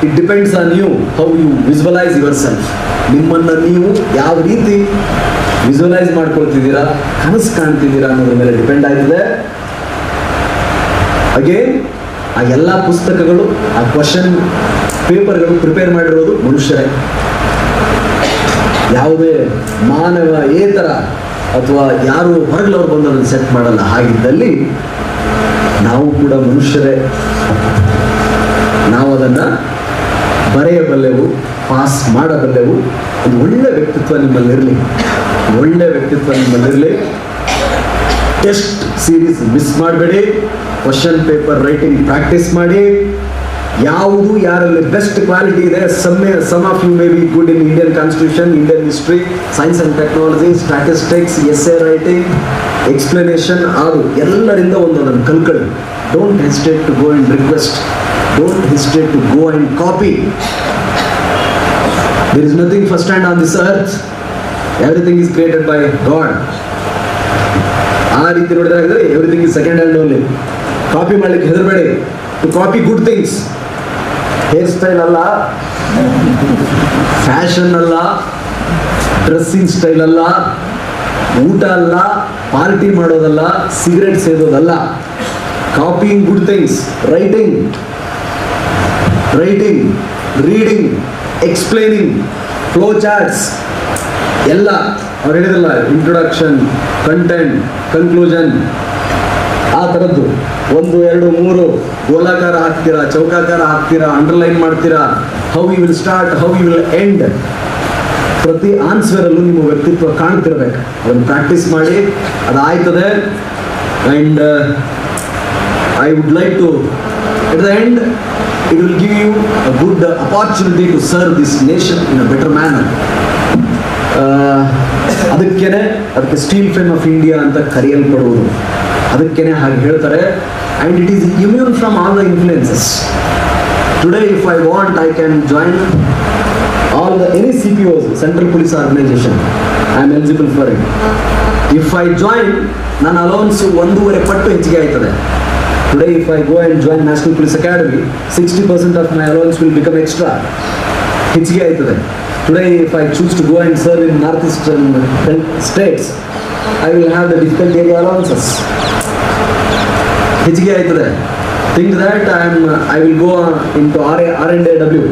It depends on you how you visualise yourself. ನಿಮ್ಮನ್ನು ನೀವು ಯಾವ ರೀತಿ ವಿಜುವಲೈಸ್ ಮಾಡ್ಕೊಳ್ತಿದ್ದೀರಾ, ಕನಸು ಕಾಣ್ತಿದ್ದೀರಾ ಅನ್ನೋದ್ರ ಮೇಲೆ ಡಿಪೆಂಡ್ ಆಗಿದೆ. ಅಗೇನ್ ಆ ಎಲ್ಲ ಪುಸ್ತಕಗಳು, ಆ ಕ್ವಶನ್ ಪೇಪರ್ಗಳು ಪ್ರಿಪೇರ್ ಮಾಡಿರೋದು ಮನುಷ್ಯರೇ. ಯಾವುದೇ ಮಾನವೇತರ ಅಥವಾ ಯಾರು ಹೊರಗಲವ್ರು ಬಂದು ಅದನ್ನು ಸೆಟ್ ಮಾಡಲ್ಲ. ಹಾಗಿದ್ದಲ್ಲಿ ನಾವು ಕೂಡ ಮನುಷ್ಯರೇ. ನಾವು ಅದನ್ನು ಬರೆಯಬಲ್ಲೆವು, ಪಾಸ್ ಮಾಡಬಲ್ಲೆವು. ಒಂದು ಒಳ್ಳೆ ವ್ಯಕ್ತಿತ್ವ ನಿಮ್ಮಲ್ಲಿರಲಿ, ಒಳ್ಳೆ ವ್ಯಕ್ತಿತ್ವ ನಿಮ್ಮಲ್ಲಿರಲಿ. ಟೆಸ್ಟ್ ಸೀರೀಸ್ ಮಿಸ್ ಮಾಡಬೇಡಿ. ಕ್ವಶನ್ ಪೇಪರ್ ರೈಟಿಂಗ್ ಪ್ರಾಕ್ಟೀಸ್ ಮಾಡಿ. ಯಾವುದು ಯಾರಲ್ಲಿ ಬೆಸ್ಟ್ ಕ್ವಾಲಿಟಿ ಇದೆ, some of you may be good in Indian constitution, Indian history, science and technology, statistics, essay writing, explanation, ಅದು ಎಲ್ಲರಿಂದ ಒಂದೊಂದನ್ನು ಕಲ್ಕೊಳ್ಳಿ. Don't hesitate to go and request, don't hesitate to go and copy. There is nothing first hand on this earth. Everything is created by God. ಆ ರೀತಿ ನೋಡಿದ್ರೆ everything is second hand only. Copy ಮಾಡ್ಲಿಕ್ಕೆ ಹೆದರಬೇಡಿ. To copy good things. Hair style ಅಲ್ಲ, fashion ಅಲ್ಲ, dressing style ಅಲ್ಲ, ಊಟ ಅಲ್ಲ, ಪಾರ್ಟಿ ಮಾಡೋದಲ್ಲ, ಸಿಗರೆಟ್ ಸೇದೋದಲ್ಲ. Copying good things, writing, reading, explaining, flow charts ಎಲ್ಲ ಅವ್ರು ಹೇಳಿದ್ರಲ್ಲ, ಇಂಟ್ರೊಡಕ್ಷನ್, ಕಂಟೆಂಟ್, ಕನ್ಕ್ಲೂಷನ್, ಆ ಥರದ್ದು 1, 2, 3 ಗೋಲಾಕಾರ ಹಾಕ್ತೀರಾ, ಚೌಕಾಕಾರ ಹಾಕ್ತೀರಾ, ಅಂಡರ್ಲೈನ್ ಮಾಡ್ತೀರಾ. How you will start, how you will end. ಪ್ರತಿ ಆನ್ಸರಲ್ಲೂ ನಿಮ್ಮ ವ್ಯಕ್ತಿತ್ವ ಕಾಣ್ತಿರ್ಬೇಕು. ಅದನ್ನು ಪ್ರಾಕ್ಟೀಸ್ ಮಾಡಿ, ಅದಾಯ್ತದೆ. And I would like to at the end it will give you a good opportunity to serve this nation in a better manner. ಅದಕ್ಕೆ steel frame of India ಅಂತ ಕರೆಯಲ್ಪಡುವುದು. ಅದಕ್ಕೇನೆ ಹಾಗೆ ಹೇಳ್ತಾರೆ. And it is immune from all the influences. Today if I want, I can join all the any CPOs, Central Police Organization. I am eligible for it. If I join, ನನ್ನ allowance 1.5 ಪಟ್ಟು ಹೆಚ್ಚಿಗೆ ಆಯ್ತದೆ. Today if I go and join National Police Academy, 60% of my allowance will become extra. ಹೆಚ್ಚಿಗೆ ಆಯ್ತದೆ. Today if I choose to go and serve in northeastern states, I will have the difficult area allowances. ಹೆಚ್ಚಿಗೆ ಆಯ್ತದೆ. Think that I will go into R&AW.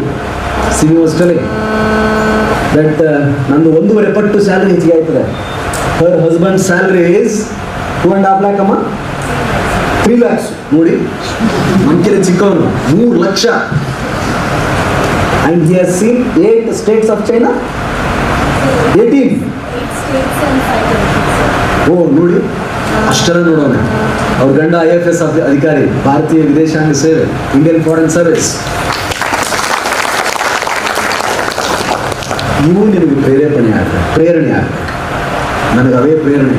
CV was telling that ನಂದು 1.5 ಪಟ್ಟು salary ಹೆಚ್ಚಿಗೆ ಆಯ್ತದೆ. Her husband's salary is 2.5 lakh ಅಮ್ಮ, 3 lakhs. ನೋಡಿ, ನಮ್ಕಿಂತ ಚಿಕ್ಕವನು 3 lakh. And he has seen 8 states of China. 18. ಓ ನೋಡಿ, ಅಷ್ಟೆಲ್ಲ ನೋಡೋಣ. ಅವ್ರ ಗಂಡ IFS ಅಧಿಕಾರಿ, ಭಾರತೀಯ ವಿದೇಶಾಂಗ ಸೇವೆ, ಇಂಡಿಯನ್ ಫಾರಿನ್ ಸರ್ವಿಸ್. ಇವು ನಿನಗೆ ಪ್ರೇರಣೆ ಆಗಬೇಕು. ನನಗೆ ಅವೇ ಪ್ರೇರಣೆ.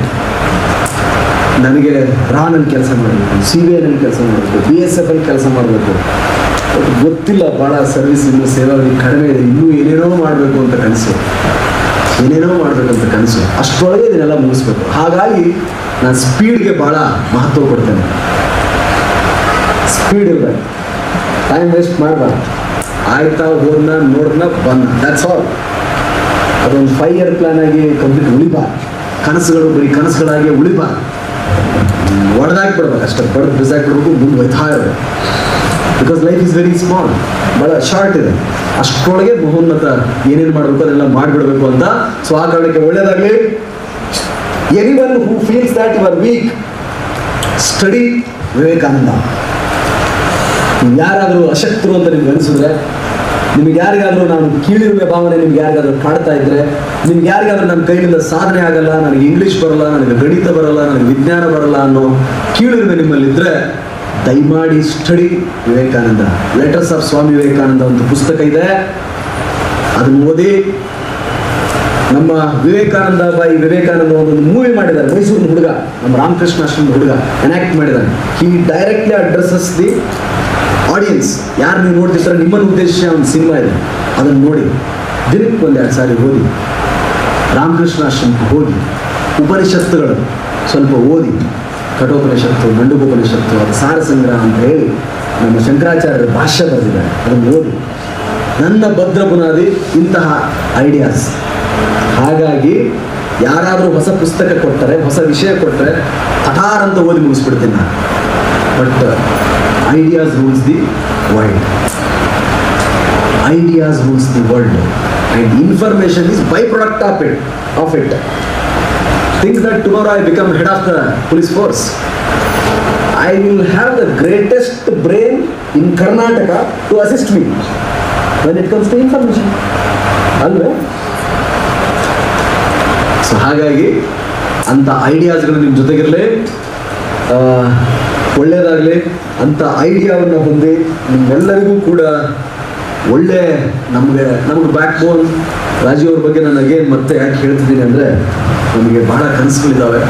ನನಗೆ ರಾನಲ್ಲಿ ಕೆಲಸ ಮಾಡಬೇಕು, CBIನಲ್ಲಿ ಕೆಲಸ ಮಾಡಬೇಕು, BSF ಅಲ್ಲಿ ಕೆಲಸ ಮಾಡಬೇಕು. ಗೊತ್ತಿಲ್ಲ, ಭಾಳ ಸರ್ವಿಸ್ ಇನ್ನೂ ಸೇವಾವಧಿ ಕಡಿಮೆ ಇದೆ, ಇನ್ನೂ ಏನೇನೋ ಮಾಡಬೇಕು ಅಂತ ಕನಸು. ಅಷ್ಟರೊಳಗೆ ಇದನ್ನೆಲ್ಲ ಮುಗಿಸ್ಬೇಕು. ಹಾಗಾಗಿ ನಾನು ಸ್ಪೀಡ್ಗೆ ಭಾಳ ಮಹತ್ವ ಕೊಡ್ತೇನೆ. ಸ್ಪೀಡ್ ಇರಬೇಕು, ಟೈಮ್ ವೇಸ್ಟ್ ಮಾಡಬಾರ್ದು. ಆಯ್ತಾ, ಹೋದ್ನ, ನೋಡ್ನ, ಬಂದ, ದ್ಯಾಟ್ಸ್ ಆಲ್. ಅದೊಂದು 5 year ಪ್ಲಾನ್ ಆಗಿ ಕಂಪ್ಲೀಟ್ ಉಳಿಬಾರ್ದು. ಕನಸುಗಳು ಬರೀ ಕನಸುಗಳಾಗಿ ಉಳಿಬಾರ್ದು. ಒಡೆದಾಗಿ ಬಿಡ್ಬೇಕು, ಅಷ್ಟೇ ಬಡ್ದು ಬಿಸಾಕ್ಬಿಡ್ಬೇಕು, ಮುಂದೆ ಹೋಯ್ತಾ ಇರಬೇಕು. Because life is very small, ಭಾಳ ಶಾರ್ಟ್ ಇದೆ. ಅಷ್ಟರೊಳಗೆ ಮಹೋನ್ನತ ಏನೇನು ಮಾಡಬೇಕು ಅದೆಲ್ಲ ಮಾಡಿಬಿಡ್ಬೇಕು ಅಂತ. ಸೊ ಆ ಕಾರಣಕ್ಕೆ ಒಳ್ಳೆಯದಾಗಲಿ. Anyone who feels that you are weak, study Vivekananda. ನೀವು ಯಾರಾದರೂ ಅಶಕ್ತರು ಅಂತ ನಿಮ್ಗೆ ಅನಿಸಿದ್ರೆ, ನಿಮ್ಗೆ ಯಾರಿಗಾದ್ರೂ ನಾನು ಕೀಳಿರುವ ಭಾವನೆ ನಿಮ್ಗೆ ಯಾರಿಗಾದ್ರೂ ಕಾಡ್ತಾ ಇದ್ರೆ, ನಿಮ್ಗೆ ಯಾರಿಗಾದ್ರೂ ನನ್ನ ಕೈಯಿಂದ ಸಾಧನೆ ಆಗಲ್ಲ, ನನಗೆ ಇಂಗ್ಲೀಷ್ ಬರಲ್ಲ, ನನಗೆ ಗಣಿತ ಬರಲ್ಲ, ನನಗೆ ವಿಜ್ಞಾನ ಬರಲ್ಲ ಅನ್ನೋ ಕೀಳಿರುವೆ ನಿಮ್ಮಲ್ಲಿದ್ದರೆ, ದಯಮಾಡಿ study Vivekananda. Letters of Swami Vivekananda ಒಂದು ಪುಸ್ತಕ ಇದೆ, ಅದನ್ನು ಓದಿ. ನಮ್ಮ ವಿವೇಕಾನಂದ ಒಂದು ಮೂವಿ ಮಾಡಿದ್ದಾರೆ, ಮೈಸೂರಿನ ಹುಡುಗ, ನಮ್ಮ ರಾಮಕೃಷ್ಣ ಆಶ್ರಮದ ಹುಡುಗ ಎನಾಕ್ಟ್ ಮಾಡಿದ್ದಾನೆ. ಹಿ ಡೈರೆಕ್ಟ್ಲಿ ಅಡ್ರೆಸಸ್ ದಿ ಆಡಿಯನ್ಸ್. ಯಾರು ನೀವು ನೋಡ್ತಿರ್ತಾರೆ, ನಿಮ್ಮನ್ನು ಉದ್ದೇಶ ಒಂದು ಸಿನಿಮಾ ಇದೆ, ಅದನ್ನು ನೋಡಿ. ದಿನಕ್ಕೆ 1-2 ಸಾರಿ ಓದಿ. ರಾಮಕೃಷ್ಣ ಆಶ್ರಮಕ್ಕೆ ಹೋಗಿ ಉಪನಿಷತ್ತುಗಳು ಸ್ವಲ್ಪ ಓದಿ. ಕಠೋಪನಿಷತ್ತು, ಮಂಡುಕೋಪನಿಷತ್ತು, ಅದು ಸಾರ ಸಂಗ್ರಹ ಅಂತ ಹೇಳಿ ನಮ್ಮ ಶಂಕರಾಚಾರ್ಯರ ಭಾಷ್ಯ ಬರೆದಿದ್ದಾರೆ, ಅದನ್ನು ಓದಿ. ನನ್ನ ಭದ್ರ ಬುನಾದಿ ಇಂತಹ ಐಡಿಯಾಸ್. ಹಾಗಾಗಿ ಯಾರಾದರೂ ಹೊಸ ಪುಸ್ತಕ ಕೊಟ್ಟರೆ, ಹೊಸ ವಿಷಯ ಕೊಟ್ಟರೆ ತಟಾರ್ ಅಂತ ಓದಿ ಮುಗಿಸ್ಬಿಡ್ತೀನಿ ನಾನು. But ideas rules the world. Ideas rules the world, and information is byproduct of it. Think that tomorrow I become head of the police force, I will have the greatest brain in Karnataka to assist me when it comes to information. Alwa? So ಹಾಗಾಗಿ ಅಂತ ಐಡಿಯಾಸ್ಗಳು ನಿಮ್ಮ ಜೊತೆಗಿರಲಿ. ಒಳ್ಳೆಯದಾಗಲಿ. ಅಂಥ ಐಡಿಯಾವನ್ನು ಹೊಂದಿ ನಿಮ್ಮೆಲ್ಲರಿಗೂ ಕೂಡ ಒಳ್ಳೆ ನಮಗೆ ಬ್ಯಾಕ್ ಬೋನ್. ರಾಜೀವ್ ಅವ್ರ ಬಗ್ಗೆ ನಾನು ಅಗೇನ್ ಮತ್ತೆ ಯಾಕೆ ಹೇಳ್ತಿದ್ದೀನಿ ಅಂದರೆ, ನಮಗೆ ಬಹಳ ಕನಸುಗಳಿದ್ದಾವೆ.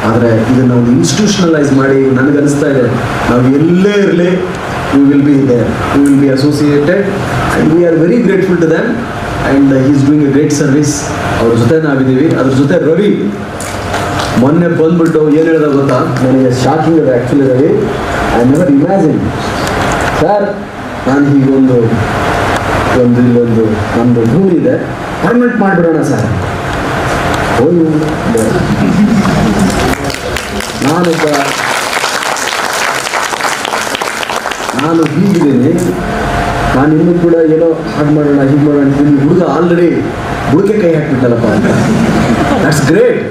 ಆದರೆ ಇದನ್ನು ಒಂದು ಇನ್ಸ್ಟಿಟ್ಯೂಷನಲೈಸ್ ಮಾಡಿ, ನನಗನ್ನಿಸ್ತಾ ಇದೆ ನಾವು ಎಲ್ಲೇ ಇರಲಿ, we will be associated, and we are very grateful to them. And he is doing a great service. ಅವ್ರ ಜೊತೆ ನಾವಿದ್ದೀವಿ. ಅದ್ರ ಜೊತೆ ರವಿ ಮೊನ್ನೆ ಬಂದ್ಬಿಟ್ಟು ಏನು ಹೇಳಿದ ಗೊತ್ತಾ, ನನಗೆ ಶಾಕಿಂಗ್ ಇದೆ actually. Ravi, I never imagine sir, ನಾನು ಹೀಗೊಂದು ಇಲ್ಲೊಂದು ನಮ್ಮದು ಭೂಮಿ ಇದೆ, ಪರ್ಮನೆಂಟ್ ಮಾಡಿಬಿಡೋಣ ಸರ್. ನಾನು ಹೀಗಿದ್ದೇನೆ, ನಾನು ಇನ್ನೂ ಕೂಡ ಏನೋ ಹಾಗೆ ಮಾಡೋಣ ಹೀಗೆ ಮಾಡೋಣ ಅಂತೀನಿ. ಹುಡುಗ ಆಲ್ರೆಡಿ ಬುಡಕೆ ಕೈ ಹಾಕ್ಬಿಟ್ಟಲ್ಲಪ್ಪ ಅಂತ. That's great.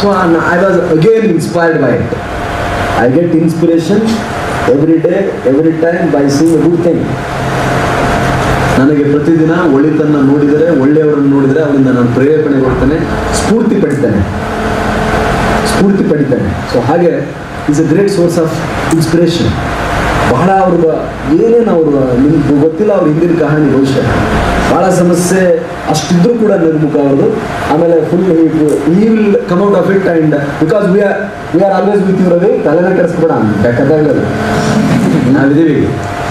So I was again inspired by it. I get inspiration every day every time by seeing a good thing. ನನಗೆ ಪ್ರತಿದಿನ ಒಳಿತನ್ನು ನೋಡಿದರೆ, ಒಳ್ಳೆಯವರನ್ನು ನೋಡಿದರೆ ಅವರಿಂದ ನಾನು ಪ್ರೇರೇಪಣೆ ಕೊಡ್ತೇನೆ, ಸ್ಫೂರ್ತಿ ಪಡಿತೇನೆ. ಸೊ ಹಾಗೆ is a great source of inspiration. ಬಹಳ ಅವ್ರಿಗೆ ಏನೇನು ಅವರು ನಿಮ್ಗೆ ಗೊತ್ತಿಲ್ಲ ಅವ್ರ ಹಿಂದಿನ ಕಹಾನಿ. ಬಹುಶಃ ಭಾಳ ಸಮಸ್ಯೆ ಅಷ್ಟಿದ್ರೂ ಕೂಡ ನಿರ್ಮುಖ ಅವ್ರದ್ದು. ಆಮೇಲೆ ಫುಲ್ ಈ will come out of it and because we are always with you Ravi, ತಲೆನೇ ಕೆಡಿಸ್ಬೇಡ ಬೇಕಾದಾಗ ನಾವಿದ್ದೀವಿ.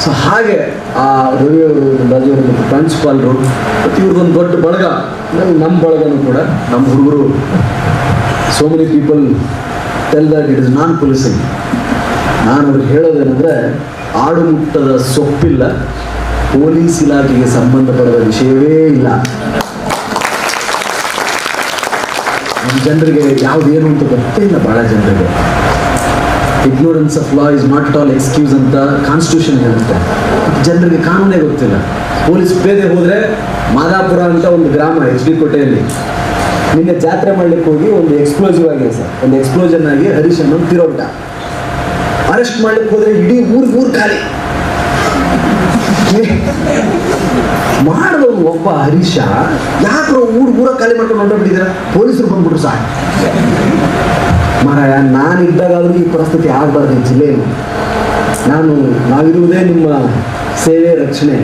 ಸೊ ಹಾಗೆ ಆ ರವಿ ಅವರು, ರಾಜವರು ಮತ್ತು ಪ್ರಾಂಶುಪಾಲರು ಮತ್ತು ಇವ್ರದ್ದೊಂದು ದೊಡ್ಡ ಬಳಗ, ನಮ್ಮ ಬಳಗನೂ ಕೂಡ ನಮ್ಮ ಹುಡುಗರು. So many people tell that it is non policing. ನಾನು ಅವ್ರಿಗೆ ಹೇಳೋದೇನೆಂದರೆ, ಆಡುಮುಟ್ಟದ ಸೊಪ್ಪಿಲ್ಲ, ಪೊಲೀಸ್ ಇಲಾಖೆಗೆ ಸಂಬಂಧಪಡುವ ವಿಷಯವೇ ಇಲ್ಲ. ನಮ್ಮ ಜನರಿಗೆ ಯಾವುದೇನು ಅಂತ ಗೊತ್ತೇ ಇಲ್ಲ. ಭಾಳ ಜನರಿಗೆ ignorance of law is not at all excuse ಅಂತ ಕಾನ್ಸ್ಟಿಟ್ಯೂಷನ್ ಹೇಳುತ್ತೆ. ಜನರಿಗೆ ಕಾನೂನೇ ಗೊತ್ತಿಲ್ಲ. ಪೊಲೀಸ್ ಪೇದೆ ಹೋದರೆ ಮಾದಾಪುರ ಅಂತ ಒಂದು ಗ್ರಾಮ HD ಕೋಟೆಯಲ್ಲಿ ನಿನ್ನೆ ಜಾತ್ರೆ ಮಾಡ್ಲಿಕ್ಕೆ ಹೋಗಿ ಒಂದು ಎಕ್ಸ್ಪ್ಲೋಸಿವ್ ಆಗಿದೆ ಸರ್, ಒಂದು ಎಕ್ಸ್ಪ್ಲೋಷನ್ ಆಗಿ ಹರೀಶ್ ಅನ್ನೋ ತಿರೋಟ ಅರೆಸ್ಟ್ ಮಾಡ್ಲಿಕ್ಕೆ ಹೋದ್ರೆ ಇಡೀ ಊರು ಖಾಲಿ ಮಾಡಿದವನು ಒಬ್ಬ ಹರೀಶ. ಯಾಕ್ರೋ ಊರ ಖಾಲಿ ಮಾಡ್ಕೊಂಡು ಹೊಂಟೋಗ್ಬಿಟ್ಟಿದ್ದೀರ, ಪೊಲೀಸರು ಬಂದ್ಬಿಟ್ರು ಸಾಕು. ಮಾರಾಯ, ನಾನಿದ್ದಾಗಾದ್ರೂ ಈ ಪರಿಸ್ಥಿತಿ ಆಗಬಾರ್ದು ಈ ಜಿಲ್ಲೆಯಲ್ಲಿ. ನಾವಿರುವುದೇ ನಿಮ್ಮ ಸೇವೆ ರಕ್ಷಣೆ.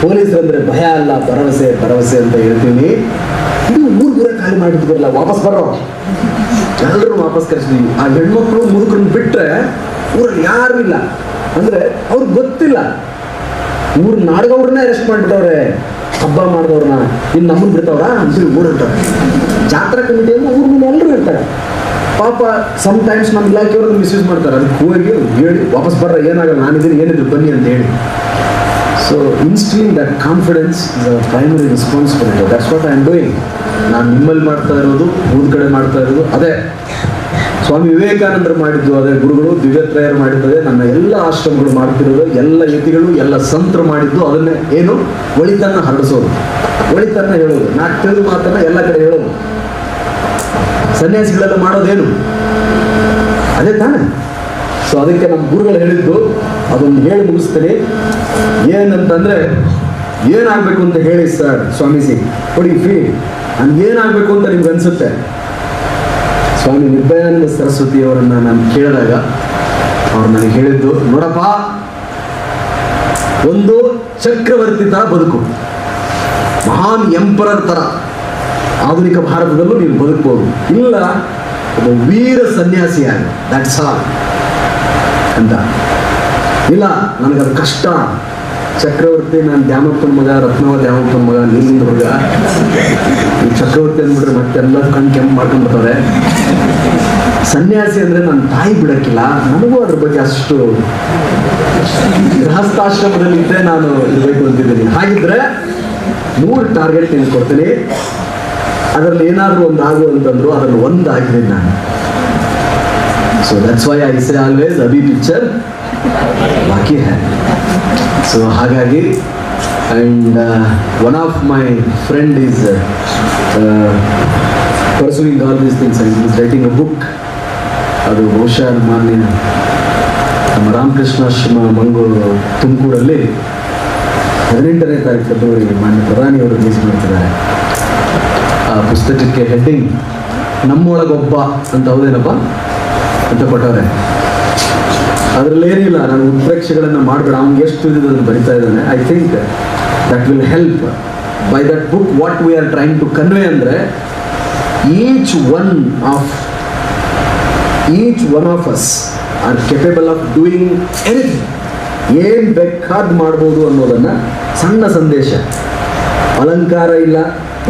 ಪೊಲೀಸರಂದ್ರೆ ಭಯ ಅಲ್ಲ, ಭರವಸೆ ಅಂತ ಹೇಳ್ತೀನಿ. ಇದು ಊರ ಖಾಲಿ ಮಾಡಿದ್ರಲ್ಲ, ವಾಪಸ್ ಬರೋ ಎಲ್ಲರೂ ವಾಪಸ್ ಕರೆಸಿದ್ವಿ. ಆ ಹೆಣ್ಮಕ್ಳು ಮುದುಕರನ್ನ ಬಿಟ್ರೆ ಊರಲ್ಲಿ ಯಾರು ಇಲ್ಲ. ಅಂದ್ರೆ ಅವ್ರಿಗೆ ಗೊತ್ತಿಲ್ಲ, ಊರ್ ನಾಡ್ದವ್ರನ್ನೇ ಅರೆಸ್ಟ್ ಮಾಡಿಬಿಟ್ಟವ್ರೆ, ಹಬ್ಬ ಮಾಡಿದವ್ರನ್ನ. ಇನ್ನು ನಮ್ಮನ್ನು ಬಿಡ್ತಾವ್ರ ಅಂತೇಳಿ ಊರಿರ್ತಾರೆ. ಜಾತ್ರಾ ಕಮಿಟಿ ಅಂದ್ರೆ ಊರ ಮೇಲೆ ಎಲ್ಲರೂ ಇರ್ತಾರೆ. ಪಾಪ ಸಮ್ಟೈಮ್ಸ್ ನಮ್ಮ ಇಲಾಖೆಯವ್ರನ್ನ ಮಿಸ್ಯೂಸ್ ಮಾಡ್ತಾರೆ. ಅದಕ್ಕೆ ಹೋಗಿ ಹೇಳಿ ವಾಪಸ್ ಬರ್ರ, ಏನಾಗಲ್ಲ, ನಾನಿದ್ದೀನಿ, ಏನಿದ್ರು ಬನ್ನಿ ಅಂತ ಹೇಳಿ. So instilling that confidence is a primary responsibility. That's what I am doing. ನಾನು ನಿಮ್ಮಲ್ಲಿ ಮಾಡ್ತಾ ಇರೋದು, ಊರ ಕಡೆ ಮಾಡ್ತಾ ಇರೋದು ಅದೇ. ಸ್ವಾಮಿ ವಿವೇಕಾನಂದರು ಮಾಡಿದ್ದು ಅದೇ, ಗುರುಗಳು ದಿವ್ಯತ್ರಯರು ಮಾಡಿದ್ದದೆ, ನನ್ನ ಎಲ್ಲ ಆಶ್ರಮಗಳು ಮಾಡ್ತಿರೋದು, ಎಲ್ಲ ಯತಿಗಳು ಎಲ್ಲ ಸಂತರು ಮಾಡಿದ್ದು ಅದನ್ನೇ. ಏನು? ಒಳಿತನ್ನ ಹರಡಿಸೋದು, ಒಳಿತನ್ನ ಹೇಳೋದು, ನಾಲ್ಕು ತಿಳಿದು ಮಾತನ್ನ ಎಲ್ಲ ಕಡೆ ಹೇಳೋದು. ಸನ್ಯಾಸಿಗಳೆಲ್ಲ ಮಾಡೋದೇನು? ಅದೇ ತಾನೇ. ಸೊ ಅದಕ್ಕೆ ನಮ್ಮ ಗುರುಗಳು ಹೇಳಿದ್ದು ಅದೊಂದು ಹೇಳಿ ಮುಗಿಸ್ತೀನಿ. ಏನಂತಂದ್ರೆ, ಏನಾಗಬೇಕು ಅಂತ ಹೇಳಿ ಸರ್ ಸ್ವಾಮೀಜಿ ಕೊಡಿ ಫೀ, ನನ್ಗೆ ಏನಾಗಬೇಕು ಅಂತ ನಿಮ್ಗೆ ಅನ್ಸುತ್ತೆ. ಸ್ವಾಮಿ ನಿರ್ಭಯಾನಂದ ಸರಸ್ವತಿ ಅವರನ್ನ ನಾನು ಕೇಳಿದಾಗ ಅವ್ರು ನನಗೆ ಹೇಳಿದ್ದು, ನೋಡಪ್ಪ, ಒಂದು ಚಕ್ರವರ್ತಿ ತರ ಬದುಕು, ಮಹಾನ್ ಎಂಪರರ್ ತರ ಆಧುನಿಕ ಭಾರತದಲ್ಲೂ ನೀವು ಬದುಕಬಹುದು. ಇಲ್ಲ, ಒಬ್ಬ ವೀರ ಸನ್ಯಾಸಿಯಾಗಿ, ದಟ್ಸ್ ಆಲ್ ಅಂತ. ಇಲ್ಲ, ನನಗದು ಕಷ್ಟ. ಚಕ್ರವರ್ತಿ, ನಾನು ದ್ಯಾಮಪ್ಪನ ಮಗ, ರತ್ನವ ದ್ಯಾಮಪ್ಪನ ಮಗ, ನೀಲಿಂದ ಮಗ. ಈ ಚಕ್ರವರ್ತಿ ಅಂದ್ಬಿಟ್ರೆ ಮತ್ತೆಲ್ಲ ಕಣ್ ಕೆಂಪು ಮಾಡ್ಕೊಂಡ್ಬಿಡ್ತಾರೆ. ಸನ್ಯಾಸಿ ಅಂದ್ರೆ ನನ್ನ ತಾಯಿ ಬಿಡಕ್ಕಿಲ್ಲ. ನನಗೂ ಅದ್ರ ಬಗ್ಗೆ ಅಷ್ಟು ಗೃಹಸ್ಥಾಶ್ರಮದಲ್ಲಿ ಇದ್ದರೆ ನಾನು ಇರಬೇಕು ಅಂತಿದ್ದೀನಿ. ಹಾಗಿದ್ರೆ 3 ಟಾರ್ಗೆಟ್ ನಿಮ್ಗೆ ಕೊಡ್ತೀನಿ. ಅದರಲ್ಲಿ ಏನಾದರೂ ಒಂದು ಆಗು ಅಂತಂದ್ರು ಅದರಲ್ಲಿ ಒಂದು ಆಗಿದ್ದೀನಿ ನಾನು. So that's why I say always Abhi picture ಬಾಕಿ ಹೈ. ಸೊ ಹಾಗಾಗಿ, and one of my friend is pursuing all these things and is writing a book. ಅದು ಬಹುಶಃ ಮಾನ್ಯ ನಮ್ಮ ರಾಮಕೃಷ್ಣಾಶ್ರಮ ಮಂಗಳೂರು ತುಮಕೂರಲ್ಲಿ 18ನೇ ತಾರೀಕು ಫೆಬ್ರವರಿ ಮಾನ್ಯ ಪ್ರಧಾನಿಯವರು ರಿಲೀಸ್ ಮಾಡ್ತಿದ್ದಾರೆ. ಆ ಪುಸ್ತಕಕ್ಕೆ ಹೆಡ್ಡಿಂಗ್ ನಮ್ಮೊಳಗೊಬ್ಬ ಅಂತ, ಹೌದೇನಪ್ಪ ಅಂತ ಕೊಟ್ಟವ್ರೆ. ಅದರಲ್ಲಿ ಏನಿಲ್ಲ, ನಾನು ಉತ್ಪ್ರೇಕ್ಷೆಗಳನ್ನು ಮಾಡಬೇಡ, ಅವ್ನಿಗೆ ಎಷ್ಟು ಇದೆ ಅದನ್ನು ಬರಿತಾ ಇದ್ದಾನೆ. I think that will help. By that book what we are trying to convey ಅಂದರೆ, each one of us are capable of doing anything. ಏನು ಬೇಕಾದ್ ಮಾಡ್ಬೋದು ಅನ್ನೋದನ್ನು, ಸಣ್ಣ ಸಂದೇಶ, ಅಲಂಕಾರ ಇಲ್ಲ,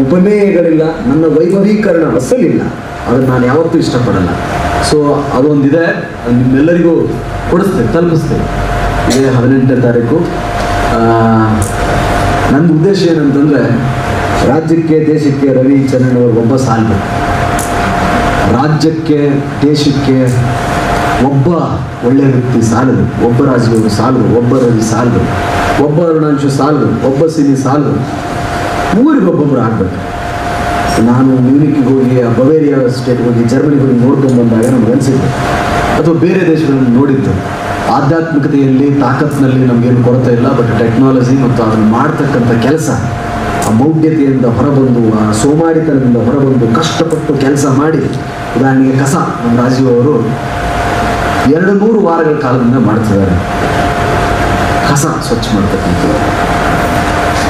ಉಪಮೇಯಗಳಿಲ್ಲ, ನನ್ನ ವೈಭವೀಕರಣ ಅಸಲಿಲ್ಲ. ಅದನ್ನು ನಾನು ಯಾವತ್ತೂ ಇಷ್ಟಪಡಲ್ಲ. ಸೊ ಅದೊಂದಿದೆ, ನಿಮ್ಮೆಲ್ಲರಿಗೂ ಕೊಡಿಸ್ತೇನೆ, ತಲುಪಿಸ್ತೇನೆ. ಇದೇ 18ನೇ ತಾರೀಕು. ನನ್ನ ಉದ್ದೇಶ ಏನಂತಂದರೆ, ರಾಜ್ಯಕ್ಕೆ ದೇಶಕ್ಕೆ ರವಿ ಚರಣ್ ಅವರು ಒಬ್ಬ ಸಾಲದು. ರಾಜ್ಯಕ್ಕೆ ದೇಶಕ್ಕೆ ಒಬ್ಬ ಒಳ್ಳೆಯ ವ್ಯಕ್ತಿ ಸಾಲದು, ಒಬ್ಬ ರಾಜೀವರು ಸಾಲದು, ಒಬ್ಬ ರವಿ ಸಾಲದು, ಒಬ್ಬ ಅರುಣಾಂಶು ಸಾಲದು, ಒಬ್ಬ ಸಿನಿ ಸಾಲದು, ಊರಿಗೊಬ್ಬೊಬ್ಬರು ಆಗಬೇಕು. ನಾನು ಮ್ಯೂನಿಕ್ಗೆ ಹೋಗಿ ಬವೇರಿಯಾ ಸ್ಟೇಟ್ಗೆ ಹೋಗಿ ಜರ್ಮನಿಗೆ ಹೋಗಿ ನೋಡ್ಕೊಂಡು ಬಂದಾಗ ನಮ್ಗೆ ಅನಿಸಿದ್ದು, ಅಥವಾ ಬೇರೆ ದೇಶಗಳನ್ನು ನೋಡಿದ್ದು, ಆಧ್ಯಾತ್ಮಿಕತೆಯಲ್ಲಿ ತಾಕತ್ತಿನಲ್ಲಿ ನಮಗೇನು ಕೊರತೆ ಇಲ್ಲ. ಬಟ್ ಟೆಕ್ನಾಲಜಿ ಮತ್ತು ಅದನ್ನು ಮಾಡ್ತಕ್ಕಂಥ ಕೆಲಸ, ಆ ಮೌಢ್ಯತೆಯಿಂದ ಹೊರಬಂದು, ಆ ಸೋಮಾರಿತನದಿಂದ ಹೊರಬಂದು ಕಷ್ಟಪಟ್ಟು ಕೆಲಸ ಮಾಡಿ, ಉದಾಹರಣೆಗೆ ಕಸ, ನಮ್ಮ ರಾಜೀವ್ ಅವರು 200 ವಾರಗಳ ಕಾಲದಿಂದ ಮಾಡ್ತಿದ್ದಾರೆ ಕಸ ಸ್ವಚ್ಛ ಮಾಡ್ತಕ್ಕಂಥದ್ದು.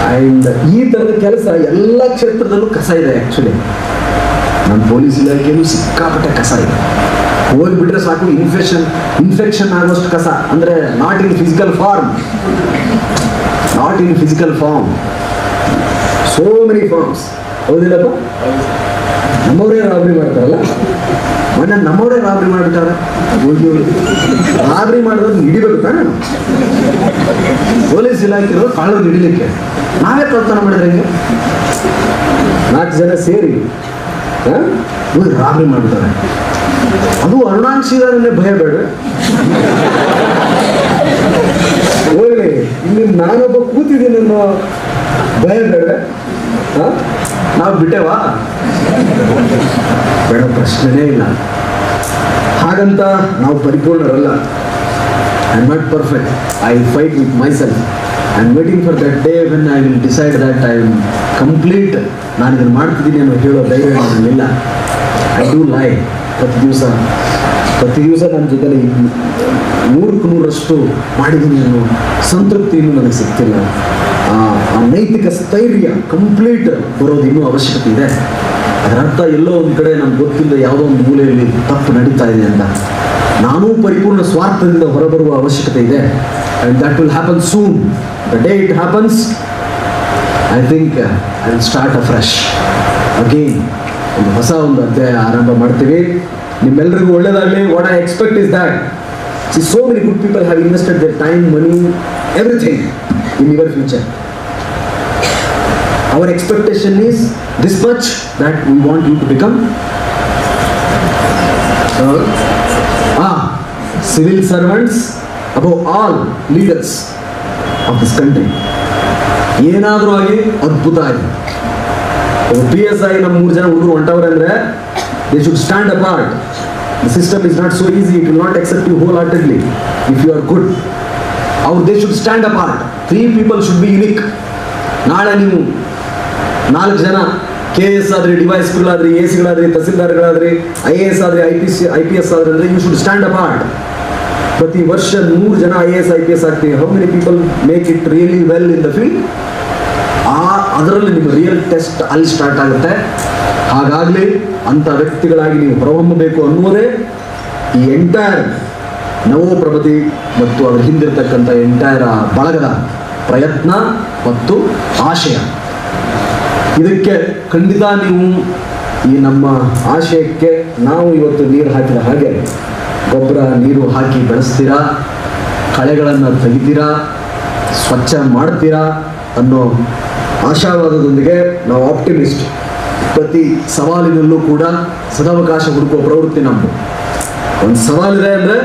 ಆ್ಯಂಡ್ ಈ ಥರದ ಕೆಲಸ ಎಲ್ಲ ಕ್ಷೇತ್ರದಲ್ಲೂ ಕಸ ಇದೆ. ಆ್ಯಕ್ಚುಲಿ ನಮ್ಮ ಪೊಲೀಸ್ ಇಲಾಖೆಯಲ್ಲೂ ಸಿಕ್ಕಾಪಟ್ಟೆ ಕಸ ಇದೆ. ಹೋಗ್ಬಿಟ್ರೆ ಸಾಕು, ಇನ್ಫೆಕ್ಷನ್ ಆಗೋಷ್ಟು ಕಸ. ಅಂದರೆ not in physical form, so many forms. ಹೌದಿಲ್ಲಪ್ಪ? ನಮ್ಮವರೇ ರಾಬರಿ ಮಾಡ್ತಾರಲ್ಲ, ಮೊನ್ನೆ ನಮ್ಮವರೇ ರಾಬರಿ ಮಾಡಿಬಿಟ್ಟಾರೆ. ರಾಬರಿ ಮಾಡಿದ್ರೆ ಹಿಡಿಬೇಕು ತಾನೆ. ಪೊಲೀಸ್ ಇಲಾಖೆ ಕಳ್ಳರು ಹಿಡಿಲಿಕ್ಕೆ ನಾವೇ ಕಳ್ತನ ಮಾಡಿದ್ರೆ ಹೆಂಗೆ? 4 ಜನ ಸೇರಿ ರಾಬರಿ ಮಾಡ್ತಾರೆ. ಅದು ಅರುಣಾಂಶಿದಾರನ್ನೇ ಭಯ ಬೇಡ. ಹೋಗ್ಲಿ, ಇಲ್ಲಿ ನಾನೊಬ್ಬ ಕೂತಿದ್ದೀನಿ ಅನ್ನೋ ಭಯ ಬೇಡ. ನಾವು ಬಿಟ್ಟೇವಾ? ಬೇಡ, ಪ್ರಶ್ನೆನೇ ಇಲ್ಲ. ಹಾಗಂತ ನಾವು ಪರಿಪೂರ್ಣರಲ್ಲ. I am not perfect. I fight with myself. I am waiting for that day when I will decide that I am complete. ನಾನು ಇದನ್ನು ಮಾಡ್ತಿದ್ದೀನಿ ಅನ್ನೋ ಹೇಳೋ ಧೈರ್ಯ ನನ್ನಲ್ಲಿಲ್ಲ. ಐ ಡೂ ಲೈ. ಪ್ರತಿ ದಿವಸ ನನ್ನ ಜೊತೆಲಿ 100% ಮಾಡಿದ್ದೀನಿ ಅನ್ನೋ ಸಂತೃಪ್ತಿ ಇನ್ನೂ ನನಗೆ ಸಿಗ್ತಿಲ್ಲ. ಆ ನೈತಿಕ ಸ್ಥೈರ್ಯ ಕಂಪ್ಲೀಟ್ ಬರೋದು ಇನ್ನೂ ಅವಶ್ಯಕತೆ ಇದೆ. ಅದರ ಅರ್ಥ ಎಲ್ಲೋ ಒಂದು ಕಡೆ ನಮ್ಗೆ ಗೊತ್ತಿಲ್ಲ, ಯಾವುದೋ ಒಂದು ಮೂಲೆಯಲ್ಲಿ ತಪ್ಪು ನಡೀತಾ ಇದೆ ಅಂತ. ನಾನೂ ಪರಿಪೂರ್ಣ ಸ್ವಾರ್ಥದಿಂದ ಹೊರಬರುವ ಅವಶ್ಯಕತೆ ಇದೆ. And that will happen soon. The day it happens, I think I will start a fresh again. ಹೊಸ ಅಧ್ಯಾಯ ಆರಂಭ ಮಾಡ್ತೀವಿ. ನಿಮ್ಮೆಲ್ಲರಿಗೂ ಒಳ್ಳೆಯದಾಗಲಿ. What I expect is that so many good people have invested their time, money, everything in your future. Our expectation is this much, that we want you to become civil servants, above all leaders of this country. ಏನಾದರೂ ಆಗಿ ಅದ್ಭುತ ಆಗಿ PSI ನಮ್ಮ 3 ಜನ ಹುಡುಗರು ಹೊಂಟವ್ರೆ ಅಂದರೆ they should stand apart. The system is not so easy. It will not accept you wholeheartedly if you are good. They should stand apart. 3 people should be unique. ನಾಳೆ ನೀವು 4 ಜನ KS ಆದ್ರಿ, ಡಿವೈಸ್ಗಳಾದ್ರಿ, ACಗಳಾದ್ರಿ, ತಹಸೀಲ್ದಾರ್ಗಳಾದ್ರಿ, IAS ಆದ್ರಿ, IPS ಆದ್ರಿ ಅಂದರೆ you should stand apart. ಪ್ರತಿ ವರ್ಷ 100 ಜನ IAS IPS ಆಗ್ತೀವಿ. How many people make it really well in the field? ಅದರಲ್ಲಿ ನಿಮ್ಮ ರಿಯಲ್ ಟೆಸ್ಟ್ ಅಲ್ಲಿ ಸ್ಟಾರ್ಟ್ ಆಗುತ್ತೆ. ಹಾಗಾಗಲಿ ಅಂಥ ವ್ಯಕ್ತಿಗಳಾಗಿ ನೀವು ಹೊರಹೊಮ್ಮಬೇಕು ಅನ್ನುವುದೇ ಈ ಎಂಟೈರ್ ನವೋಪ್ರಭತಿ ಮತ್ತು ಅದರ ಹಿಂದಿರ್ತಕ್ಕಂಥ ಎಂಟೈರ್ ಬಳಗದ ಪ್ರಯತ್ನ ಮತ್ತು ಆಶಯ. ಇದಕ್ಕೆ ಖಂಡಿತ ನೀವು ಈ ನಮ್ಮ ಆಶಯಕ್ಕೆ ನಾವು ಇವತ್ತು ನೀರು ಹಾಕಿದ ಹಾಗೆ ಗೊಬ್ಬರ ನೀರು ಹಾಕಿ ಬೆಳೆಸ್ತೀರಾ, ಕಳೆಗಳನ್ನು ತೆಗಿತೀರಾ, ಸ್ವಚ್ಛ ಮಾಡ್ತೀರಾ ಅನ್ನೋ ಆಶಾವಾದದೊಂದಿಗೆ ನಾವು ಆಪ್ಟಿಮಿಸ್ಟ್. ಪ್ರತಿ ಸವಾಲಿನಲ್ಲೂ ಕೂಡ ಸದಾವಕಾಶ ಹುಡುಕುವ ಪ್ರವೃತ್ತಿ ನಮ್ಮದು. ಒಂದು ಸವಾಲಿದೆ ಅಂದರೆ,